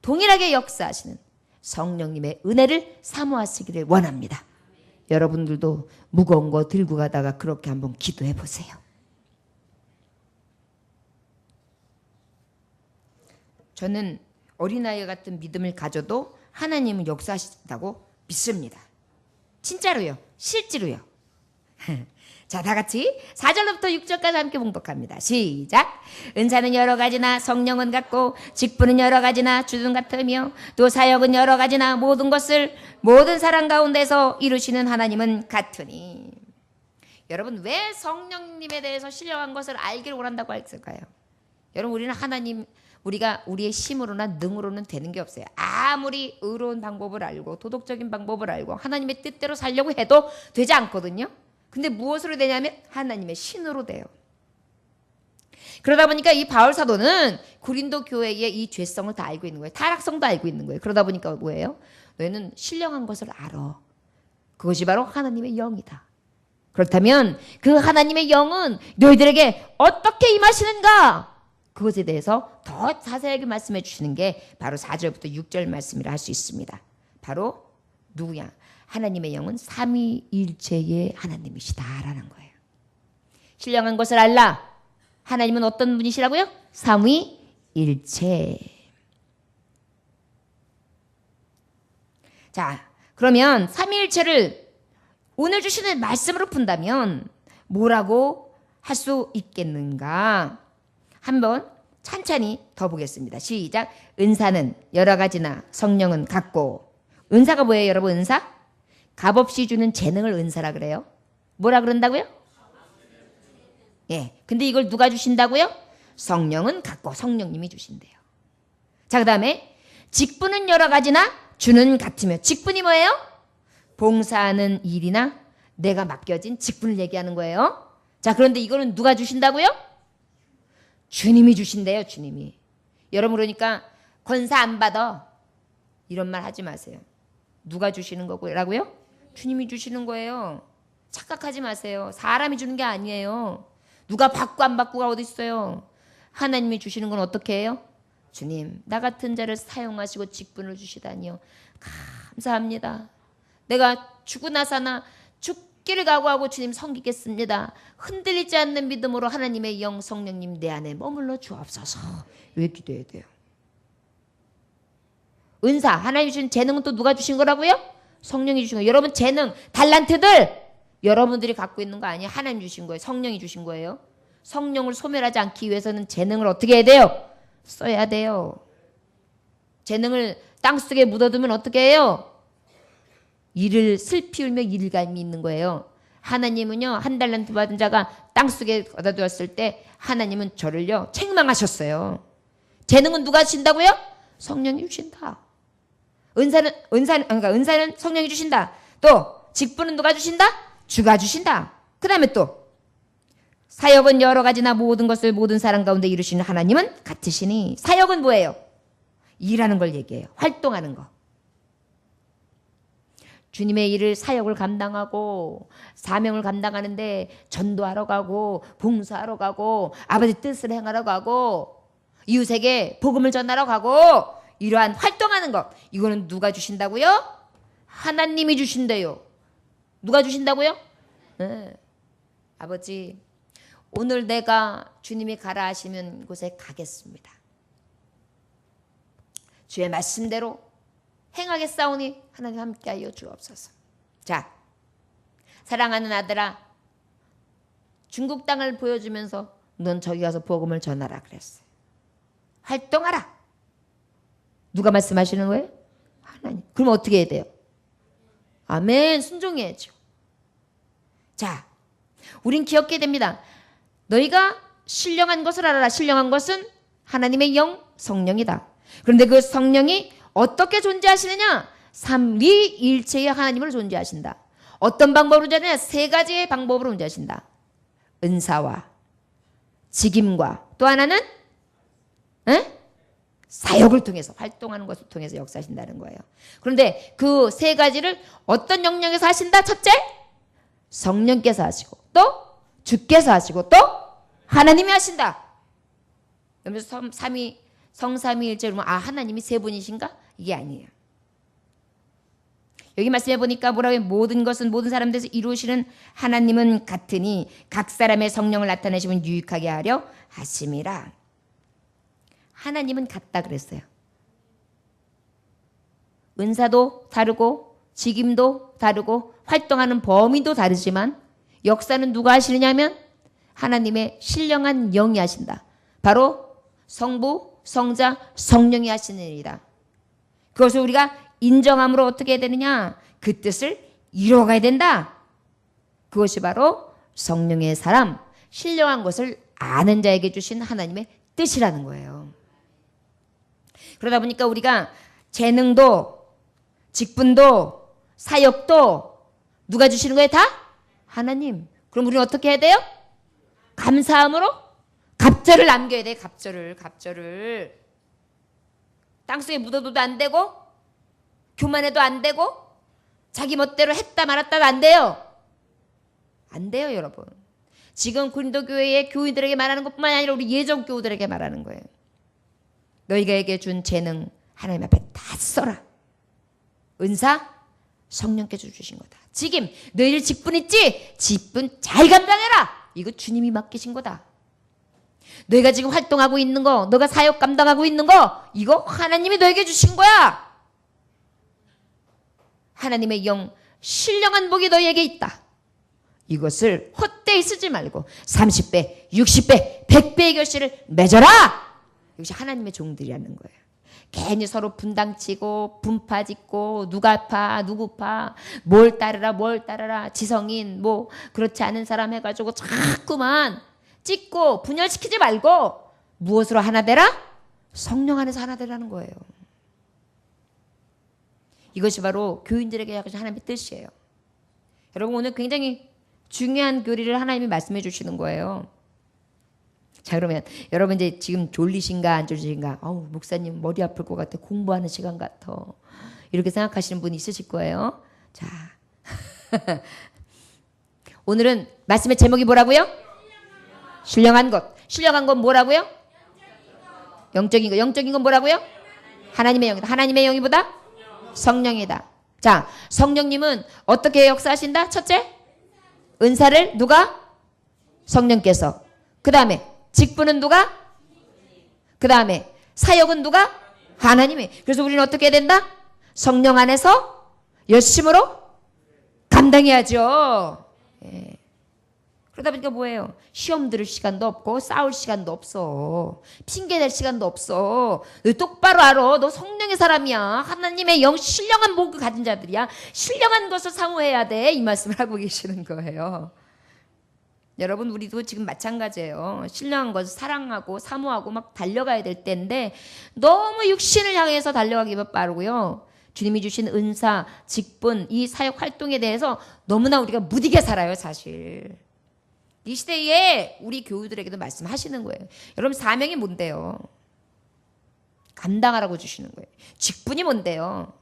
동일하게 역사하시는 성령님의 은혜를 사모하시기를 원합니다. 여러분들도 무거운 거 들고 가다가 그렇게 한번 기도해 보세요. 저는 어린아이 같은 믿음을 가져도 하나님은 역사하신다고 믿습니다. 진짜로요. 실제로요. 자, 다 같이 4절부터 6절까지 함께 봉독합니다. 시작. 은사는 여러 가지나 성령은 같고 직분은 여러 가지나 주는 같으며 또 사역은 여러 가지나 모든 것을 모든 사람 가운데서 이루시는 하나님은 같으니. 여러분, 왜 성령님에 대해서 신령한 것을 알기를 원한다고 했을까요? 여러분, 우리는 하나님, 우리가 우리의 힘으로나 능으로는 되는 게 없어요. 아무리 의로운 방법을 알고 도덕적인 방법을 알고 하나님의 뜻대로 살려고 해도 되지 않거든요. 근데 무엇으로 되냐면 하나님의 신으로 돼요. 그러다 보니까 이 바울 사도는 고린도 교회의 이 죄성을 다 알고 있는 거예요. 타락성도 알고 있는 거예요. 그러다 보니까 뭐예요? 너희는 신령한 것을 알아. 그것이 바로 하나님의 영이다. 그렇다면 그 하나님의 영은 너희들에게 어떻게 임하시는가? 그것에 대해서 더 자세하게 말씀해 주시는 게 바로 4절부터 6절 말씀이라 할 수 있습니다. 바로 누구야? 하나님의 영은 삼위일체의 하나님이시다라는 거예요. 신령한 것을 알라. 하나님은 어떤 분이시라고요? 삼위일체. 자, 그러면 삼위일체를 오늘 주시는 말씀으로 푼다면 뭐라고 할 수 있겠는가? 한번 찬찬히 더 보겠습니다. 시작. 은사는 여러 가지나 성령은 같고. 은사가 뭐예요, 여러분? 은사? 값없이 주는 재능을 은사라 그래요. 뭐라 그런다고요? 예. 근데 이걸 누가 주신다고요? 성령은 같고 성령님이 주신대요. 자, 그 다음에 직분은 여러 가지나 주는 같으며. 직분이 뭐예요? 봉사하는 일이나 내가 맡겨진 직분을 얘기하는 거예요. 자, 그런데 이거는 누가 주신다고요? 주님이 주신대요. 주님이. 여러분, 그러니까 권사 안 받아 이런 말 하지 마세요. 누가 주시는 거라고요? 주님이 주시는 거예요. 착각하지 마세요. 사람이 주는 게 아니에요. 누가 받고 안 받고가 어디 있어요. 하나님이 주시는 건 어떻게 해요? 주님, 나 같은 자를 사용하시고 직분을 주시다니요. 감사합니다. 내가 죽고 나서나 죽기를 각오하고 주님 섬기겠습니다. 흔들리지 않는 믿음으로 하나님의 영 성령님 내 안에 머물러 주옵소서. 왜 기도해야 돼요? 은사, 하나님 주신 재능은 또 누가 주신 거라고요? 성령이 주신 거예요. 여러분, 재능, 달란트들 여러분들이 갖고 있는 거 아니에요. 하나님 주신 거예요. 성령이 주신 거예요. 성령을 소멸하지 않기 위해서는 재능을 어떻게 해야 돼요? 써야 돼요. 재능을 땅속에 묻어두면 어떻게 해요? 이를 슬피 울며 일감이 있는 거예요. 하나님은요, 한 달란트 받은 자가 땅속에 얻어 두었을 때 하나님은 저를요 책망하셨어요. 재능은 누가 주신다고요? 성령이 주신다. 은사는 성령이 주신다. 또 직분은 누가 주신다? 주가 주신다. 그 다음에 또 사역은 여러 가지나 모든 것을 모든 사람 가운데 이루시는 하나님은 같으시니. 사역은 뭐예요? 일하는 걸 얘기해요. 활동하는 거. 주님의 일을 사역을 감당하고 사명을 감당하는데 전도하러 가고 봉사하러 가고 아버지 뜻을 행하러 가고 이웃에게 복음을 전하러 가고 이러한 활동하는 것, 이거는 누가 주신다고요? 하나님이 주신대요. 누가 주신다고요? 네. 아버지, 오늘 내가 주님이 가라 하시는 곳에 가겠습니다. 주의 말씀대로 행하겠사오니 하나님 함께하여 주옵소서. 자, 사랑하는 아들아, 중국 땅을 보여주면서 넌 저기 가서 복음을 전하라 그랬어요. 활동하라. 누가 말씀하시는 거예요? 하나님. 그럼 어떻게 해야 돼요? 아멘. 순종해야죠. 자, 우린 기억해야 됩니다. 너희가 신령한 것을 알아라. 신령한 것은 하나님의 영, 성령이다. 그런데 그 성령이 어떻게 존재하시느냐? 삼위일체의 하나님을 존재하신다. 어떤 방법으로 존재하느냐? 세 가지의 방법으로 존재하신다. 은사와 직임과 또 하나는 사역을 통해서, 활동하는 것을 통해서 역사하신다는 거예요. 그런데 그 세 가지를 어떤 영역에서 하신다? 첫째, 성령께서 하시고, 또 주께서 하시고, 또 하나님이 하신다. 그러면서 성삼위일체 그러면 하나님이 세 분이신가? 이게 아니에요. 여기 말씀해 보니까 뭐라고 해요? 모든 것은 모든 사람들에서 이루시는 하나님은 같으니 각 사람의 성령을 나타내시면 유익하게 하려 하심이라. 하나님은 같다 그랬어요. 은사도 다르고 직임도 다르고 활동하는 범위도 다르지만 역사는 누가 하시느냐면 하나님의 신령한 영이 하신다. 바로 성부, 성자, 성령이 하시는 일이다. 그것을 우리가 인정함으로 어떻게 해야 되느냐? 그 뜻을 이루어가야 된다. 그것이 바로 성령의 사람, 신령한 것을 아는 자에게 주신 하나님의 뜻이라는 거예요. 그러다 보니까 우리가 재능도, 직분도, 사역도 누가 주시는 거예요? 다? 하나님. 그럼 우리는 어떻게 해야 돼요? 감사함으로 갑절을 남겨야 돼. 갑절을. 땅속에 묻어둬도 안 되고 교만해도 안 되고 자기 멋대로 했다 말았다도 안 돼요. 안 돼요, 여러분. 지금 고린도 교회의 교인들에게 말하는 것뿐만 아니라 우리 예전 교우들에게 말하는 거예요. 너희에게 준 재능 하나님 앞에 다 써라. 은사 성령께서 주신 거다. 직임 너희들 직분 있지? 직분 잘 감당해라. 이거 주님이 맡기신 거다. 너희가 지금 활동하고 있는 거, 너가 사역 감당하고 있는 거, 이거 하나님이 너에게 주신 거야. 하나님의 영, 신령한 복이 너희에게 있다. 이것을 헛되이 쓰지 말고 30배, 60배, 100배의 결실을 맺어라. 이것이 하나님의 종들이라는 거예요. 괜히 서로 분당치고 분파짓고 누가 파 누구 파 뭘 따르라 지성인 뭐 그렇지 않은 사람 해가지고 자꾸만 찍고 분열시키지 말고 무엇으로 하나 되라? 성령 안에서 하나 되라는 거예요. 이것이 바로 교인들에게 하신 하나님의 뜻이에요. 여러분 오늘 굉장히 중요한 교리를 하나님이 말씀해 주시는 거예요. 자, 그러면 여러분 이제 지금 졸리신가 안 졸리신가? 목사님 머리 아플 것 같아. 공부하는 시간 같아. 이렇게 생각하시는 분이 있으실 거예요. 자, 오늘은 말씀의 제목이 뭐라고요? 신령한 것. 신령한 건 뭐라고요? 영적인 것. 영적인 건 뭐라고요? 하나님의 영이다. 하나님의 영이보다 성령이다. 자, 성령님은 어떻게 역사하신다? 첫째, 은사를 누가? 성령께서. 그 다음에 직분은 누가? 그 다음에 사역은 누가? 하나님이. 그래서 우리는 어떻게 해야 된다? 성령 안에서 열심으로 감당해야죠. 예. 그러다 보니까 뭐예요? 시험 들을 시간도 없고 싸울 시간도 없어. 핑계낼 시간도 없어. 너 똑바로 알아. 너 성령의 사람이야. 하나님의 영 신령한 복을 가진 자들이야. 신령한 것을 사모해야 돼. 이 말씀을 하고 계시는 거예요. 여러분 우리도 지금 마찬가지예요. 신령한 것을 사랑하고 사모하고 막 달려가야 될 때인데 너무 육신을 향해서 달려가기만 빠르고요. 주님이 주신 은사, 직분, 이 사역 활동에 대해서 너무나 우리가 무디게 살아요, 사실. 이 시대에 우리 교우들에게도 말씀하시는 거예요. 여러분 사명이 뭔데요? 감당하라고 주시는 거예요. 직분이 뭔데요?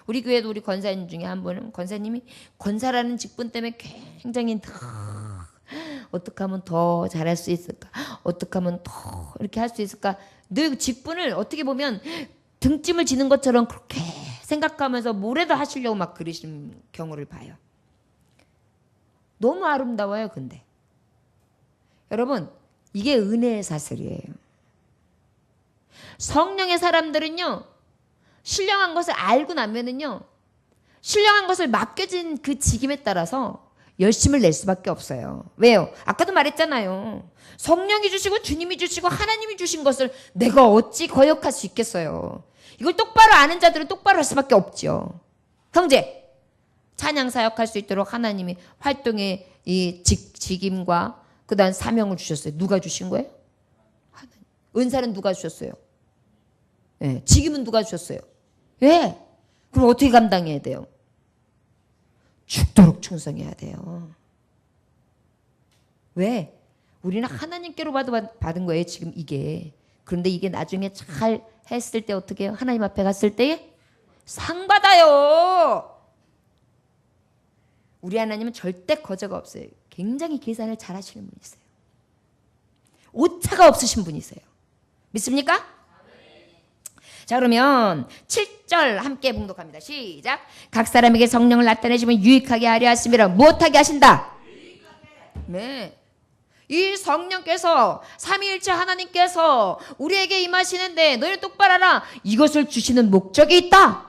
우리 교회도 우리 권사님 중에 한 분은 권사님이 권사라는 직분 때문에 굉장히 어떻게 하면 더 잘할 수 있을까? 어떻게 하면 더 이렇게 할 수 있을까? 늘 직분을 어떻게 보면 등짐을 지는 것처럼 그렇게 생각하면서 뭐라도 하시려고 막 그러시는 경우를 봐요. 너무 아름다워요, 근데. 여러분, 이게 은혜의 사슬이에요. 성령의 사람들은요, 신령한 것을 알고 나면은요, 신령한 것을 맡겨진 그 직임에 따라서 열심을 낼 수밖에 없어요. 왜요? 아까도 말했잖아요. 성령이 주시고 주님이 주시고 하나님이 주신 것을 내가 어찌 거역할 수 있겠어요. 이걸 똑바로 아는 자들은 똑바로 할 수밖에 없죠. 형제, 찬양 사역할 수 있도록 하나님이 활동의 이 직임과 그다음 사명을 주셨어요. 누가 주신 거예요? 하나님. 은사는 누가 주셨어요? 네, 직임은 누가 주셨어요? 왜? 그럼 어떻게 감당해야 돼요? 죽도록 충성해야 돼요. 왜? 우리는 하나님께로 받은 거예요, 지금 이게. 그런데 이게 나중에 잘 했을 때 어떻게 해요? 하나님 앞에 갔을 때 상 받아요. 우리 하나님은 절대 거저가 없어요. 굉장히 계산을 잘 하시는 분이세요. 오차가 없으신 분이세요. 믿습니까? 자, 그러면 7절 함께 봉독합니다. 시작. 각 사람에게 성령을 나타내시면 유익하게 하려 하심이라. 무엇하게 하신다? 네. 이 성령께서 삼위일체 하나님께서 우리에게 임하시는데 너희는 똑바로 알아. 이것을 주시는 목적이 있다.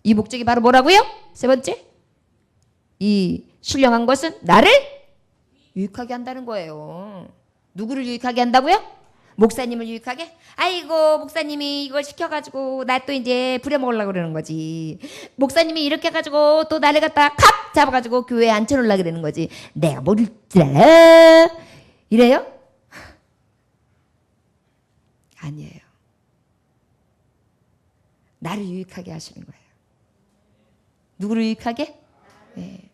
이 목적이 바로 뭐라고요? 세 번째. 이 신령한 것은 나를 유익하게 한다는 거예요. 누구를 유익하게 한다고요? 목사님을 유익하게? 아이고 목사님이 이걸 시켜가지고 나 또 이제 부려먹으려고 그러는 거지. 목사님이 이렇게 해가지고 또 나를 갖다가 칵 잡아가지고 교회에 앉혀놓으려고 그러는 거지. 내가 모를 줄 알아? 이래요? 아니에요. 나를 유익하게 하시는 거예요. 누구를 유익하게? 네.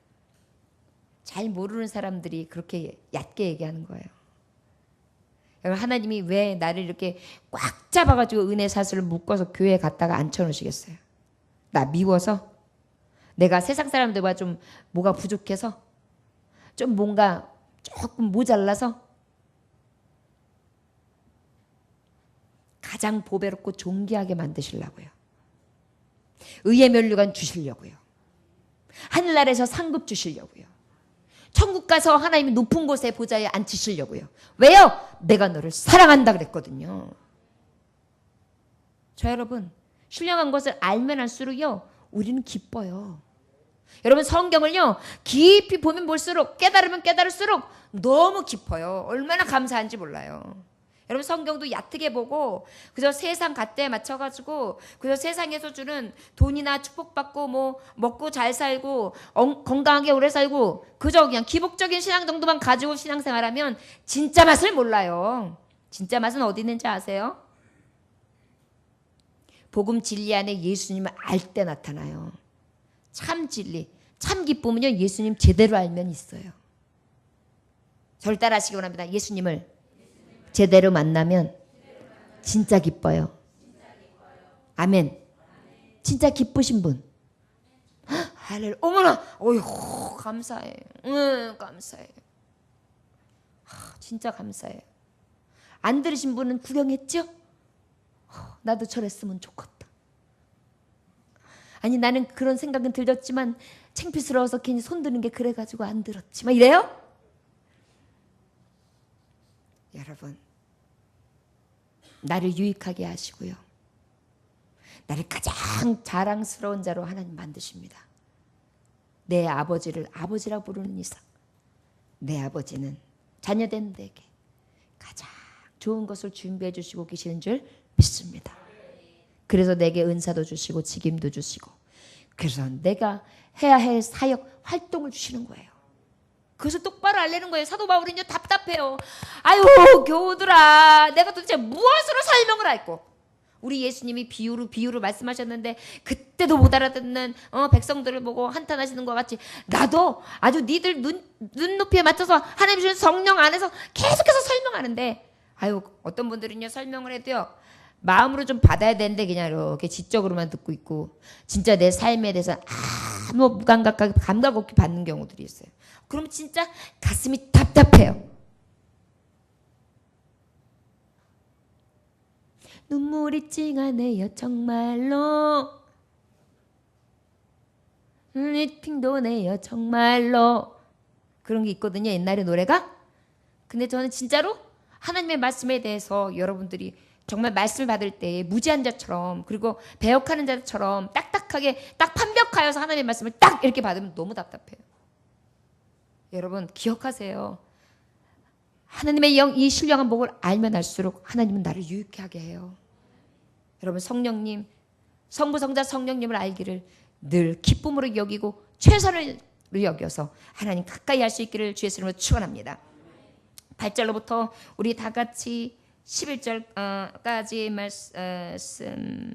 잘 모르는 사람들이 그렇게 얕게 얘기하는 거예요. 하나님이 왜 나를 이렇게 꽉 잡아가지고 은혜 사슬을 묶어서 교회에 갔다가 앉혀놓으시겠어요? 나 미워서? 내가 세상 사람들과 좀 뭐가 부족해서? 좀 뭔가 조금 모자라서? 가장 보배롭고 존귀하게 만드시려고요. 의의 면류관 주시려고요. 하늘나라에서 상급 주시려고요. 천국 가서 하나님이 높은 곳에 보좌에 앉히시려고요. 왜요? 내가 너를 사랑한다 그랬거든요. 저 여러분, 신령한 것을 알면 알수록요, 우리는 기뻐요. 여러분 성경을요, 깊이 보면 볼수록 깨달으면 깨달을수록 너무 깊어요. 얼마나 감사한지 몰라요. 여러분 성경도 얕게 보고 그저 세상 잣대에 맞춰가지고 그저 세상에서 주는 돈이나 축복받고 뭐 먹고 잘 살고 건강하게 오래 살고 그저 그냥 기복적인 신앙 정도만 가지고 신앙생활하면 진짜 맛을 몰라요. 진짜 맛은 어디 있는지 아세요? 복음 진리 안에 예수님을 알 때 나타나요. 참 진리, 참 기쁨은요 예수님 제대로 알면 있어요. 저를 따라하시기 원합니다. 예수님을 제대로 만나면 진짜 기뻐요. 아멘. 진짜 기쁘신 분. 할렐루야. 어머나. 어이구 감사해. 감사해. 진짜 감사해. 안 들으신 분은 구경했죠? 나도 저랬으면 좋겠다. 아니 나는 그런 생각은 들었지만 창피스러워서 괜히 손드는 게 그래가지고 안 들었지. 막 이래요? 여러분 나를 유익하게 하시고요. 나를 가장 자랑스러운 자로 하나님 만드십니다. 내 아버지를 아버지라 부르는 이상 내 아버지는 자녀된 내게 가장 좋은 것을 준비해 주시고 계시는 줄 믿습니다. 그래서 내게 은사도 주시고 직임도 주시고 그래서 내가 해야 할 사역 활동을 주시는 거예요. 그래서 똑바로 알려는 거예요. 사도 바울은요 답답해요. 아유 교우들아 내가 도대체 무엇으로 설명을 할꼬. 우리 예수님이 비유로 말씀하셨는데 그때도 못 알아듣는 백성들을 보고 한탄하시는 것 같이 나도 아주 니들 눈높이에 맞춰서 하나님 주신 성령 안에서 계속해서 설명하는데 아유 어떤 분들은요 설명을 해도요 마음으로 좀 받아야 되는데 그냥 이렇게 지적으로만 듣고 있고 진짜 내 삶에 대해서 아무 감각 없이 받는 경우들이 있어요. 그럼 진짜 가슴이 답답해요. 눈물이 찡하네요 정말로. 핑도 내요 정말로. 그런 게 있거든요 옛날에 노래가. 근데 저는 진짜로 하나님의 말씀에 대해서 여러분들이 정말 말씀을 받을 때 무지한 자처럼 그리고 배역하는 자처럼 딱딱하게 딱 판벽하여서 하나님의 말씀을 딱 이렇게 받으면 너무 답답해요. 여러분 기억하세요. 하나님의 영, 이 신령한 복을 알면 알수록 하나님은 나를 유익하게 하게 해요. 여러분 성령님, 성부, 성자, 성령님을 알기를 늘 기쁨으로 여기고 최선을 여겨서 하나님 가까이 할 수 있기를 주의 이름으로 축원합니다. 8절로부터 우리 다 같이 11절까지 말씀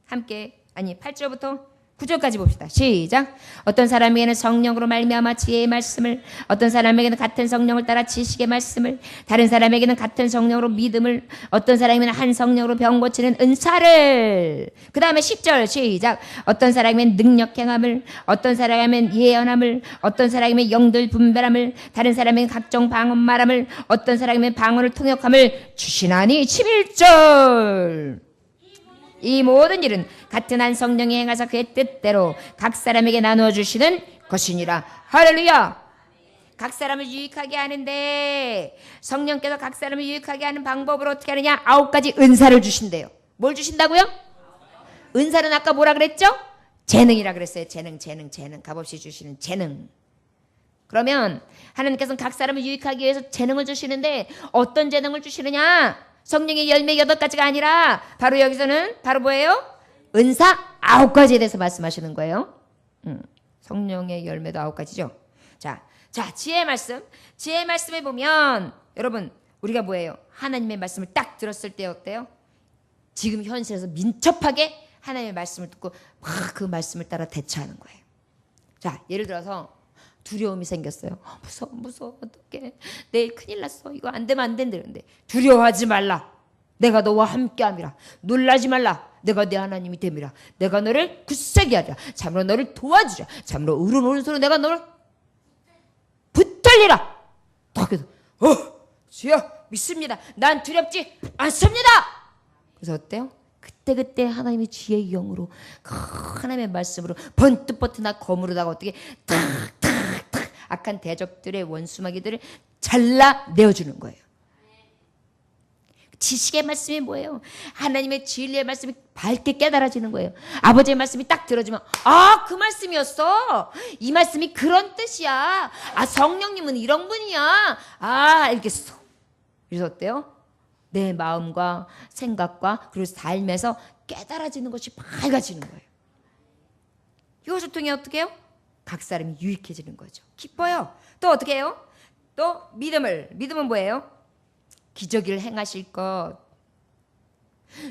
함께 8절부터 9절까지 봅시다. 시작. 어떤 사람에게는 성령으로 말미암아 지혜의 말씀을, 어떤 사람에게는 같은 성령을 따라 지식의 말씀을, 다른 사람에게는 같은 성령으로 믿음을, 어떤 사람에게는 한 성령으로 병 고치는 은사를. 그 다음에 10절 시작. 어떤 사람에게는 능력 행함을, 어떤 사람에게는 예언함을, 어떤 사람에게는 영들 분별함을, 다른 사람에게는 각종 방언 말함을, 어떤 사람에게는 방언을 통역함을 주시나니. 11절. 이 모든 일은 같은 한 성령이 행하사 그의 뜻대로 각 사람에게 나누어 주시는 것이니라. 할렐루야. 각 사람을 유익하게 하는데 성령께서 각 사람을 유익하게 하는 방법으로 어떻게 하느냐? 9가지 은사를 주신대요. 뭘 주신다고요? 은사는 아까 뭐라 그랬죠? 재능이라 그랬어요. 재능. 값없이 주시는 재능. 그러면 하나님께서는 각 사람을 유익하기 위해서 재능을 주시는데 어떤 재능을 주시느냐? 성령의 열매 8가지가 아니라 바로 여기서는 바로 뭐예요? 은사 9가지에 대해서 말씀하시는 거예요. 성령의 열매도 9가지죠. 자, 지혜의 말씀. 지혜의 말씀에 보면 여러분 우리가 뭐예요? 하나님의 말씀을 딱 들었을 때 어때요? 지금 현실에서 민첩하게 하나님의 말씀을 듣고 막 그 말씀을 따라 대처하는 거예요. 자, 예를 들어서 두려움이 생겼어요. 무서워 어떡해. 내일 큰일 났어. 이거 안 되면 안 된다는데 두려워하지 말라. 내가 너와 함께함이라. 놀라지 말라. 내가 내 하나님이 됨이라. 내가 너를 굳세게 하리라. 참으로 너를 도와주라. 참으로 의로운 오른손으로 내가 너를 붙들리라. 그래서 주여 믿습니다. 난 두렵지 않습니다. 그래서 어때요? 그때 하나님의 지혜의 영으로 하나님의 말씀으로 번뜩번뜩 거무르다가 어떻게 탁탁탁 악한 대적들의 원수마귀들을 잘라내어주는 거예요. 지식의 말씀이 뭐예요? 하나님의 진리의 말씀이 밝게 깨달아지는 거예요. 아버지의 말씀이 딱 들어주면 그 말씀이었어. 이 말씀이 그런 뜻이야. 성령님은 이런 분이야. 알겠어. 그래서 어때요? 내 마음과 생각과 그리고 삶에서 깨달아지는 것이 밝아지는 거예요. 이것을 통해 어떻게 해요? 각 사람이 유익해지는 거죠. 기뻐요. 또 어떻게 해요? 또 믿음은 뭐예요? 기적을 행하실 것,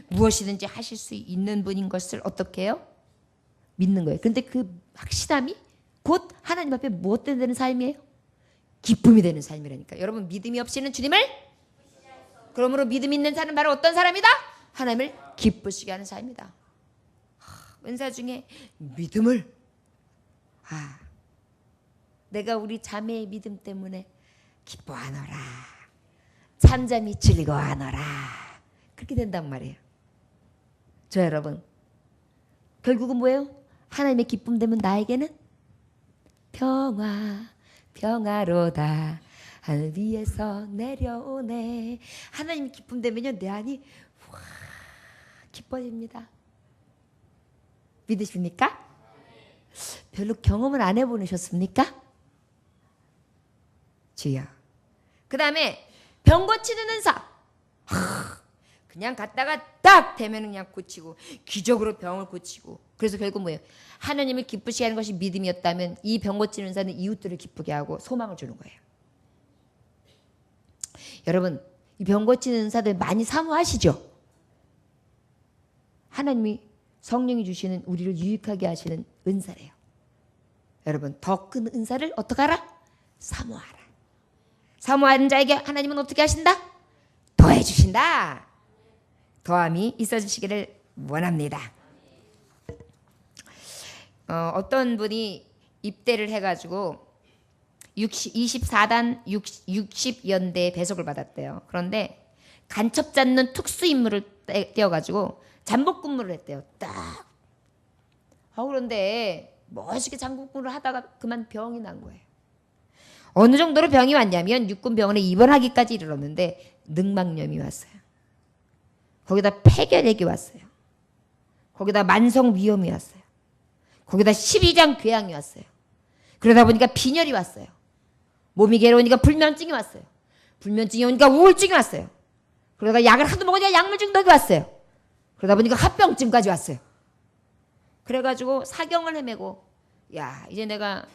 무엇이든지 하실 수 있는 분인 것을 어떻게 해요? 믿는 거예요. 근데 그 확신함이 곧 하나님 앞에 무엇 되는 삶이에요? 기쁨이 되는 삶이라니까. 여러분 믿음이 없이는 주님을, 그러므로 믿음 있는 사람은 바로 어떤 사람이다? 하나님을 기쁘시게 하는 삶이다. 은사 중에 믿음을, 내가 우리 자매의 믿음 때문에 기뻐하노라. 잠잠히 즐거워하노라. 그렇게 된단 말이에요. 저 여러분, 결국은 뭐예요? 하나님의 기쁨 되면 나에게는 평화로다. 하늘 위에서 내려오네. 하나님 기쁨 되면요 내 안이 기뻐집니다. 믿으십니까? 별로 경험을 안 해보셨습니까? 주여. 그 다음에 병 고치는 은사. 그냥 갔다가 딱 되면 그냥 고치고 기적으로 병을 고치고. 그래서 결국 뭐예요? 하나님을 기쁘시게 하는 것이 믿음이었다면 이 병 고치는 은사는 이웃들을 기쁘게 하고 소망을 주는 거예요. 여러분 이 병 고치는 은사들 많이 사모하시죠? 하나님이 성령이 주시는 우리를 유익하게 하시는 은사래요. 여러분 더 큰 은사를 어떻게 하라? 사모하라. 사모하는 자에게 하나님은 어떻게 하신다? 더해 주신다. 더함이 있어 주시기를 원합니다. 어떤 분이 입대를 해가지고 24단 60연대 배속을 받았대요. 그런데 간첩 잡는 특수 임무를 떼어가지고 잠복 근무를 했대요. 딱. 그런데 멋있게 잠복 근무를 하다가 그만 병이 난 거예요. 어느 정도로 병이 왔냐면 육군병원에 입원하기까지 이르렀는데 늑막염이 왔어요. 거기다 폐결핵이 왔어요. 거기다 만성위염이 왔어요. 거기다 12장 궤양이 왔어요. 그러다 보니까 빈혈이 왔어요. 몸이 괴로우니까 불면증이 왔어요. 불면증이 오니까 우울증이 왔어요. 그러다가 약을 하도 먹으니까 약물 중독이 왔어요. 그러다 보니까 합병증까지 왔어요. 그래가지고 사경을 헤매고 야 이제 내가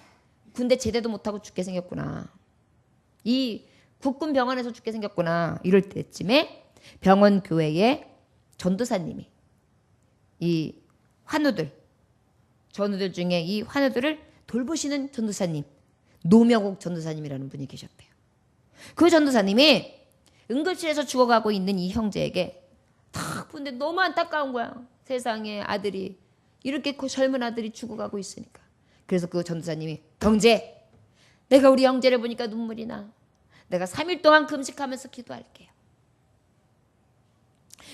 군대 제대도 못하고 죽게 생겼구나. 이 국군병원에서 죽게 생겼구나. 이럴 때쯤에 병원 교회에 전도사님이 이 전우들 중에 이 환우들을 돌보시는 전도사님 노명옥 전도사님이라는 분이 계셨대요. 그 전도사님이 응급실에서 죽어가고 있는 이 형제에게 탁 보는데 너무 안타까운 거야. 세상에 아들이 이렇게 젊은 아들이 죽어가고 있으니까. 그래서 그 전도사님이 형제 내가 우리 형제를 보니까 눈물이 나. 내가 3일 동안 금식하면서 기도할게요.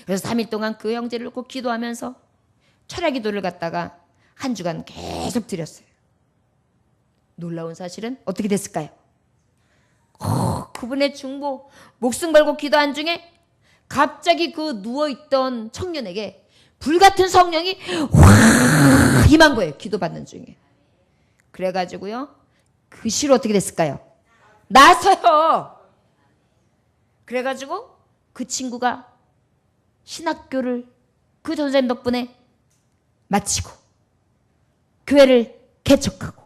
그래서 3일 동안 그 형제를 놓고 기도하면서 철야 기도를 갖다가 한 주간 계속 드렸어요. 놀라운 사실은 어떻게 됐을까요? 그분의 중보 목숨 걸고 기도한 중에 갑자기 그 누워있던 청년에게 불같은 성령이 확 임한 거예요. 기도받는 중에. 그래가지고요 그 시로 어떻게 됐을까요? 나서요. 그래가지고 그 친구가 신학교를 그 전사님 덕분에 마치고 교회를 개척하고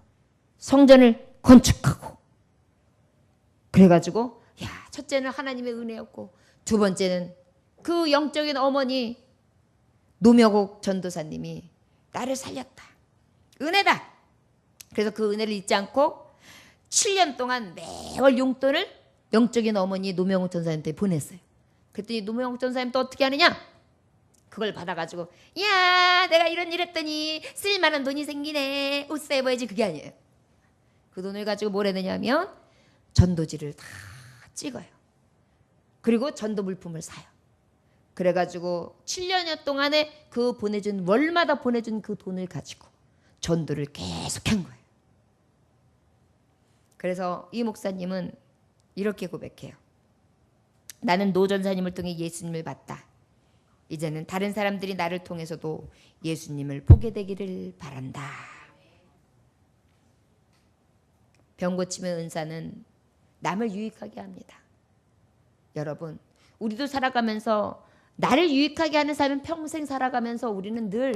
성전을 건축하고 그래가지고 야 첫째는 하나님의 은혜였고 두 번째는 그 영적인 어머니 노명옥 전도사님이 나를 살렸다. 은혜다. 그래서 그 은혜를 잊지 않고 7년 동안 매월 용돈을 영적인 어머니 노명옥 전사님한테 보냈어요. 그랬더니 노명옥 전사님 또 어떻게 하느냐? 그걸 받아가지고 야 내가 이런 일 했더니 쓸만한 돈이 생기네. 옷 사입어야지. 그게 아니에요. 그 돈을 가지고 뭘 했느냐면 전도지를 다 찍어요. 그리고 전도 물품을 사요. 그래가지고 7년 동안에 그 보내준 월마다 보내준 그 돈을 가지고 전도를 계속한 거예요. 그래서 이 목사님은 이렇게 고백해요. 나는 노 전사님을 통해 예수님을 봤다. 이제는 다른 사람들이 나를 통해서도 예수님을 보게 되기를 바란다. 병 고침의 은사는 남을 유익하게 합니다. 여러분, 우리도 살아가면서 나를 유익하게 하는 삶은 평생 살아가면서 우리는 늘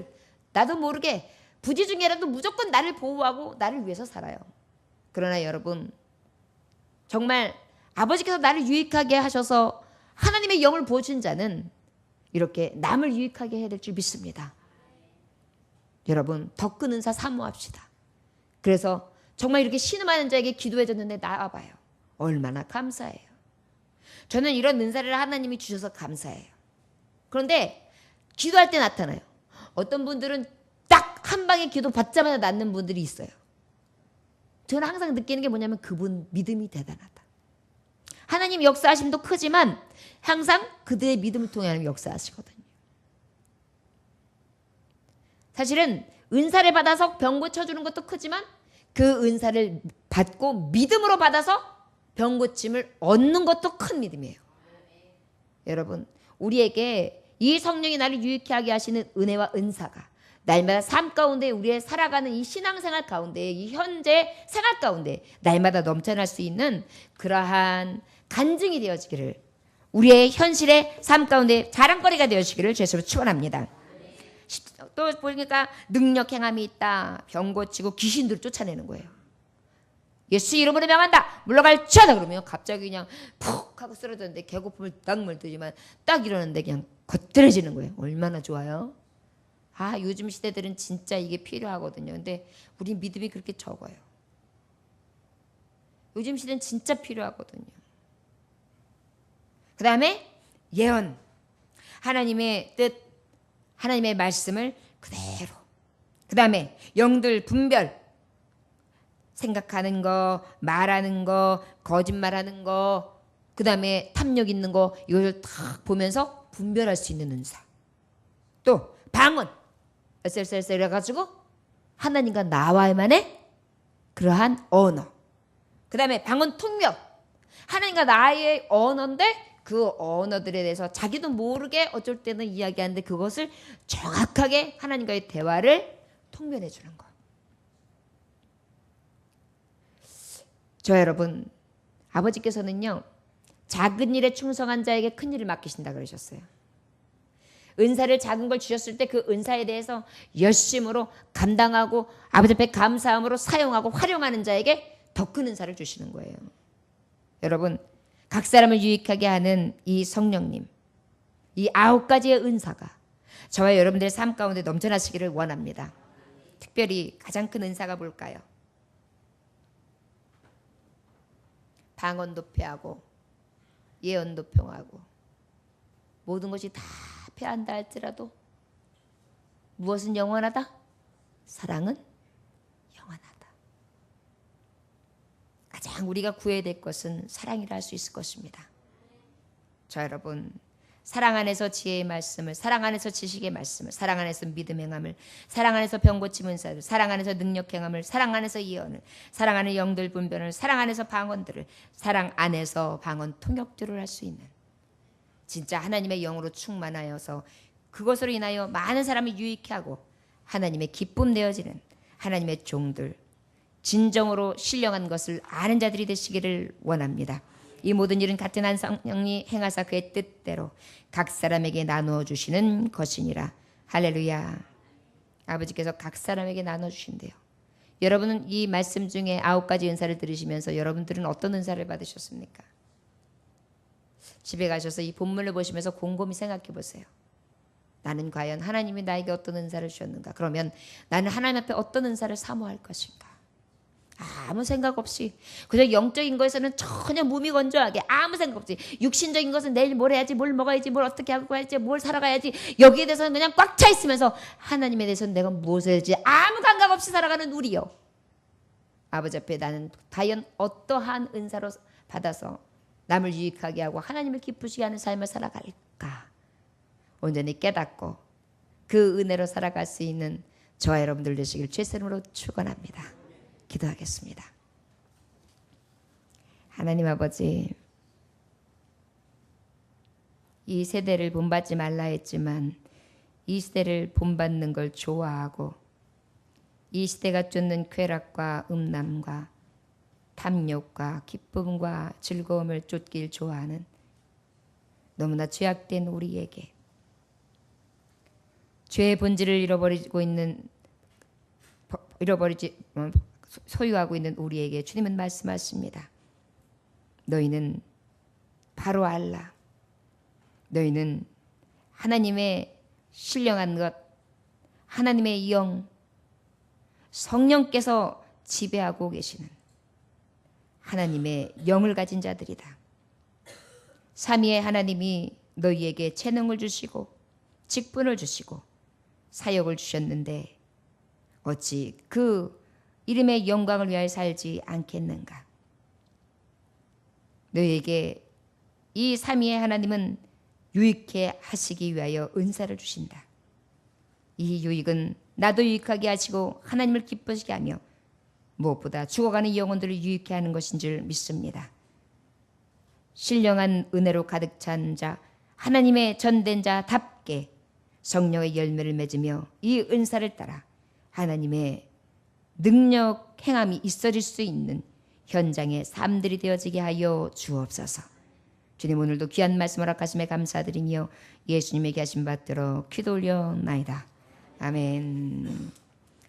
나도 모르게 부지 중에라도 무조건 나를 보호하고 나를 위해서 살아요. 그러나 여러분, 정말 아버지께서 나를 유익하게 하셔서 하나님의 영을 부어준 자는 이렇게 남을 유익하게 해야 될 줄 믿습니다. 여러분, 더 큰 은사 사모합시다. 그래서 정말 이렇게 신음하는 자에게 기도해줬는데 나와봐요. 얼마나 감사해요. 저는 이런 은사를 하나님이 주셔서 감사해요. 그런데 기도할 때 나타나요. 어떤 분들은 딱 한 방에 기도 받자마자 낫는 분들이 있어요. 저는 항상 느끼는 게 뭐냐면 그분 믿음이 대단하다. 하나님 역사하심도 크지만 항상 그들의 믿음을 통해 하나님 역사하시거든요. 사실은 은사를 받아서 병 고쳐주는 것도 크지만 그 은사를 받고 믿음으로 받아서 병 고침을 얻는 것도 큰 믿음이에요. 여러분, 우리에게 이 성령이 나를 유익하게 하게 하시는 은혜와 은사가 날마다 삶 가운데 우리의 살아가는 이 신앙생활 가운데 이 현재 생활 가운데 날마다 넘쳐날 수 있는 그러한 간증이 되어지기를 우리의 현실의 삶 가운데 자랑거리가 되어지기를 주님으로 축원합니다. 또 보니까 능력 행함이 있다. 병 고치고 귀신들을 쫓아내는 거예요. 예수 이름으로 명한다. 물러갈지어다. 그러면 갑자기 그냥 푹 하고 쓰러졌는데 개고픔을 딱 물더지만 딱 일어났는데 그냥 거들어지는 거예요. 얼마나 좋아요. 요즘 시대들은 진짜 이게 필요하거든요. 근데 우리 믿음이 그렇게 적어요. 요즘 시대는 진짜 필요하거든요. 그 다음에 예언. 하나님의 뜻, 하나님의 말씀을 그대로. 그 다음에 영들 분별. 생각하는 거, 말하는 거, 거짓말하는 거, 그 다음에 탐욕 있는 거 이걸 딱 보면서 분별할 수 있는 은사. 또 방언, 쎄쎄쎄 이래가지고 하나님과 나와야만의 그러한 언어. 그 다음에 방언 통역, 하나님과 나의 언어인데 그 언어들에 대해서 자기도 모르게 어쩔 때는 이야기하는데 그것을 정확하게 하나님과의 대화를 통변해 주는 것. 저 여러분, 아버지께서는요, 작은 일에 충성한 자에게 큰 일을 맡기신다 그러셨어요. 은사를 작은 걸 주셨을 때 그 은사에 대해서 열심으로 감당하고 아버지 앞에 감사함으로 사용하고 활용하는 자에게 더 큰 은사를 주시는 거예요. 여러분, 각 사람을 유익하게 하는 이 성령님, 이 9가지의 은사가 저와 여러분들의 삶 가운데 넘쳐나시기를 원합니다. 특별히 가장 큰 은사가 뭘까요? 방언도 폐하고 예언도 평하고 모든 것이 다 패한다 할지라도 무엇은 영원하다? 사랑은 영원하다. 가장 우리가 구해야 될 것은 사랑이라 할 수 있을 것입니다. 저 여러분, 사랑 안에서 지혜의 말씀을, 사랑 안에서 지식의 말씀을, 사랑 안에서 믿음 행함을, 사랑 안에서 병 고침 은사를, 사랑 안에서 능력 행함을, 사랑 안에서 예언을, 사랑 안에 영들 분별을, 사랑 안에서 방언들을, 사랑 안에서 방언 통역들을 할 수 있는 진짜 하나님의 영으로 충만하여서 그것으로 인하여 많은 사람이 유익해 하고 하나님의 기쁨 되어지는 하나님의 종들, 진정으로 신령한 것을 아는 자들이 되시기를 원합니다. 이 모든 일은 같은 한 성령이 행하사 그의 뜻대로 각 사람에게 나누어 주시는 것이니라. 할렐루야. 아버지께서 각 사람에게 나눠 주신대요. 여러분은 이 말씀 중에 9가지 은사를 들으시면서 여러분들은 어떤 은사를 받으셨습니까? 집에 가셔서 이 본문을 보시면서 곰곰이 생각해 보세요. 나는 과연 하나님이 나에게 어떤 은사를 주셨는가? 그러면 나는 하나님 앞에 어떤 은사를 사모할 것인가? 아무 생각 없이 그저 영적인 것에서는 전혀 무미건조하게 아무 생각 없이 육신적인 것은 내일 뭘 해야지, 뭘 먹어야지, 뭘 어떻게 하고 해야지, 뭘 살아가야지, 여기에 대해서는 그냥 꽉 차 있으면서 하나님에 대해서는 내가 무엇을 해야지 아무 감각 없이 살아가는 우리요. 아버지 앞에 나는 과연 어떠한 은사로 받아서 남을 유익하게 하고 하나님을 기쁘시게 하는 삶을 살아갈까? 온전히 깨닫고 그 은혜로 살아갈 수 있는 저와 여러분들 되시길 주의 이름으로 축원합니다. 기도하겠습니다. 하나님 아버지, 이 세대를 본받지 말라 했지만 이 시대를 본받는 걸 좋아하고 이 시대가 쫓는 쾌락과 음란과 탐욕과 기쁨과 즐거움을 쫓길 좋아하는 너무나 죄악된 우리에게 죄의 본질을 소유하고 있는 우리에게 주님은 말씀하십니다. 너희는 바로 알라. 너희는 하나님의 신령한 것, 하나님의 영, 성령께서 지배하고 계시는 하나님의 영을 가진 자들이다. 삼위의 하나님이 너희에게 재능을 주시고 직분을 주시고 사역을 주셨는데 어찌 그 이름의 영광을 위하여 살지 않겠는가? 너희에게 이 삼위의 하나님은 유익해 하시기 위하여 은사를 주신다. 이 유익은 나도 유익하게 하시고 하나님을 기쁘시게 하며 무엇보다 죽어가는 영혼들을 유익해 하는 것인 줄 믿습니다. 신령한 은혜로 가득 찬 자, 하나님의 전된 자답게 성령의 열매를 맺으며 이 은사를 따라 하나님의 능력 행함이 있어질 수 있는 현장의 삶들이 되어지게 하여 주옵소서. 주님, 오늘도 귀한 말씀 허락하심에 감사드리며 예수님에게 하신 받들어 기도 올려나이다. 아멘.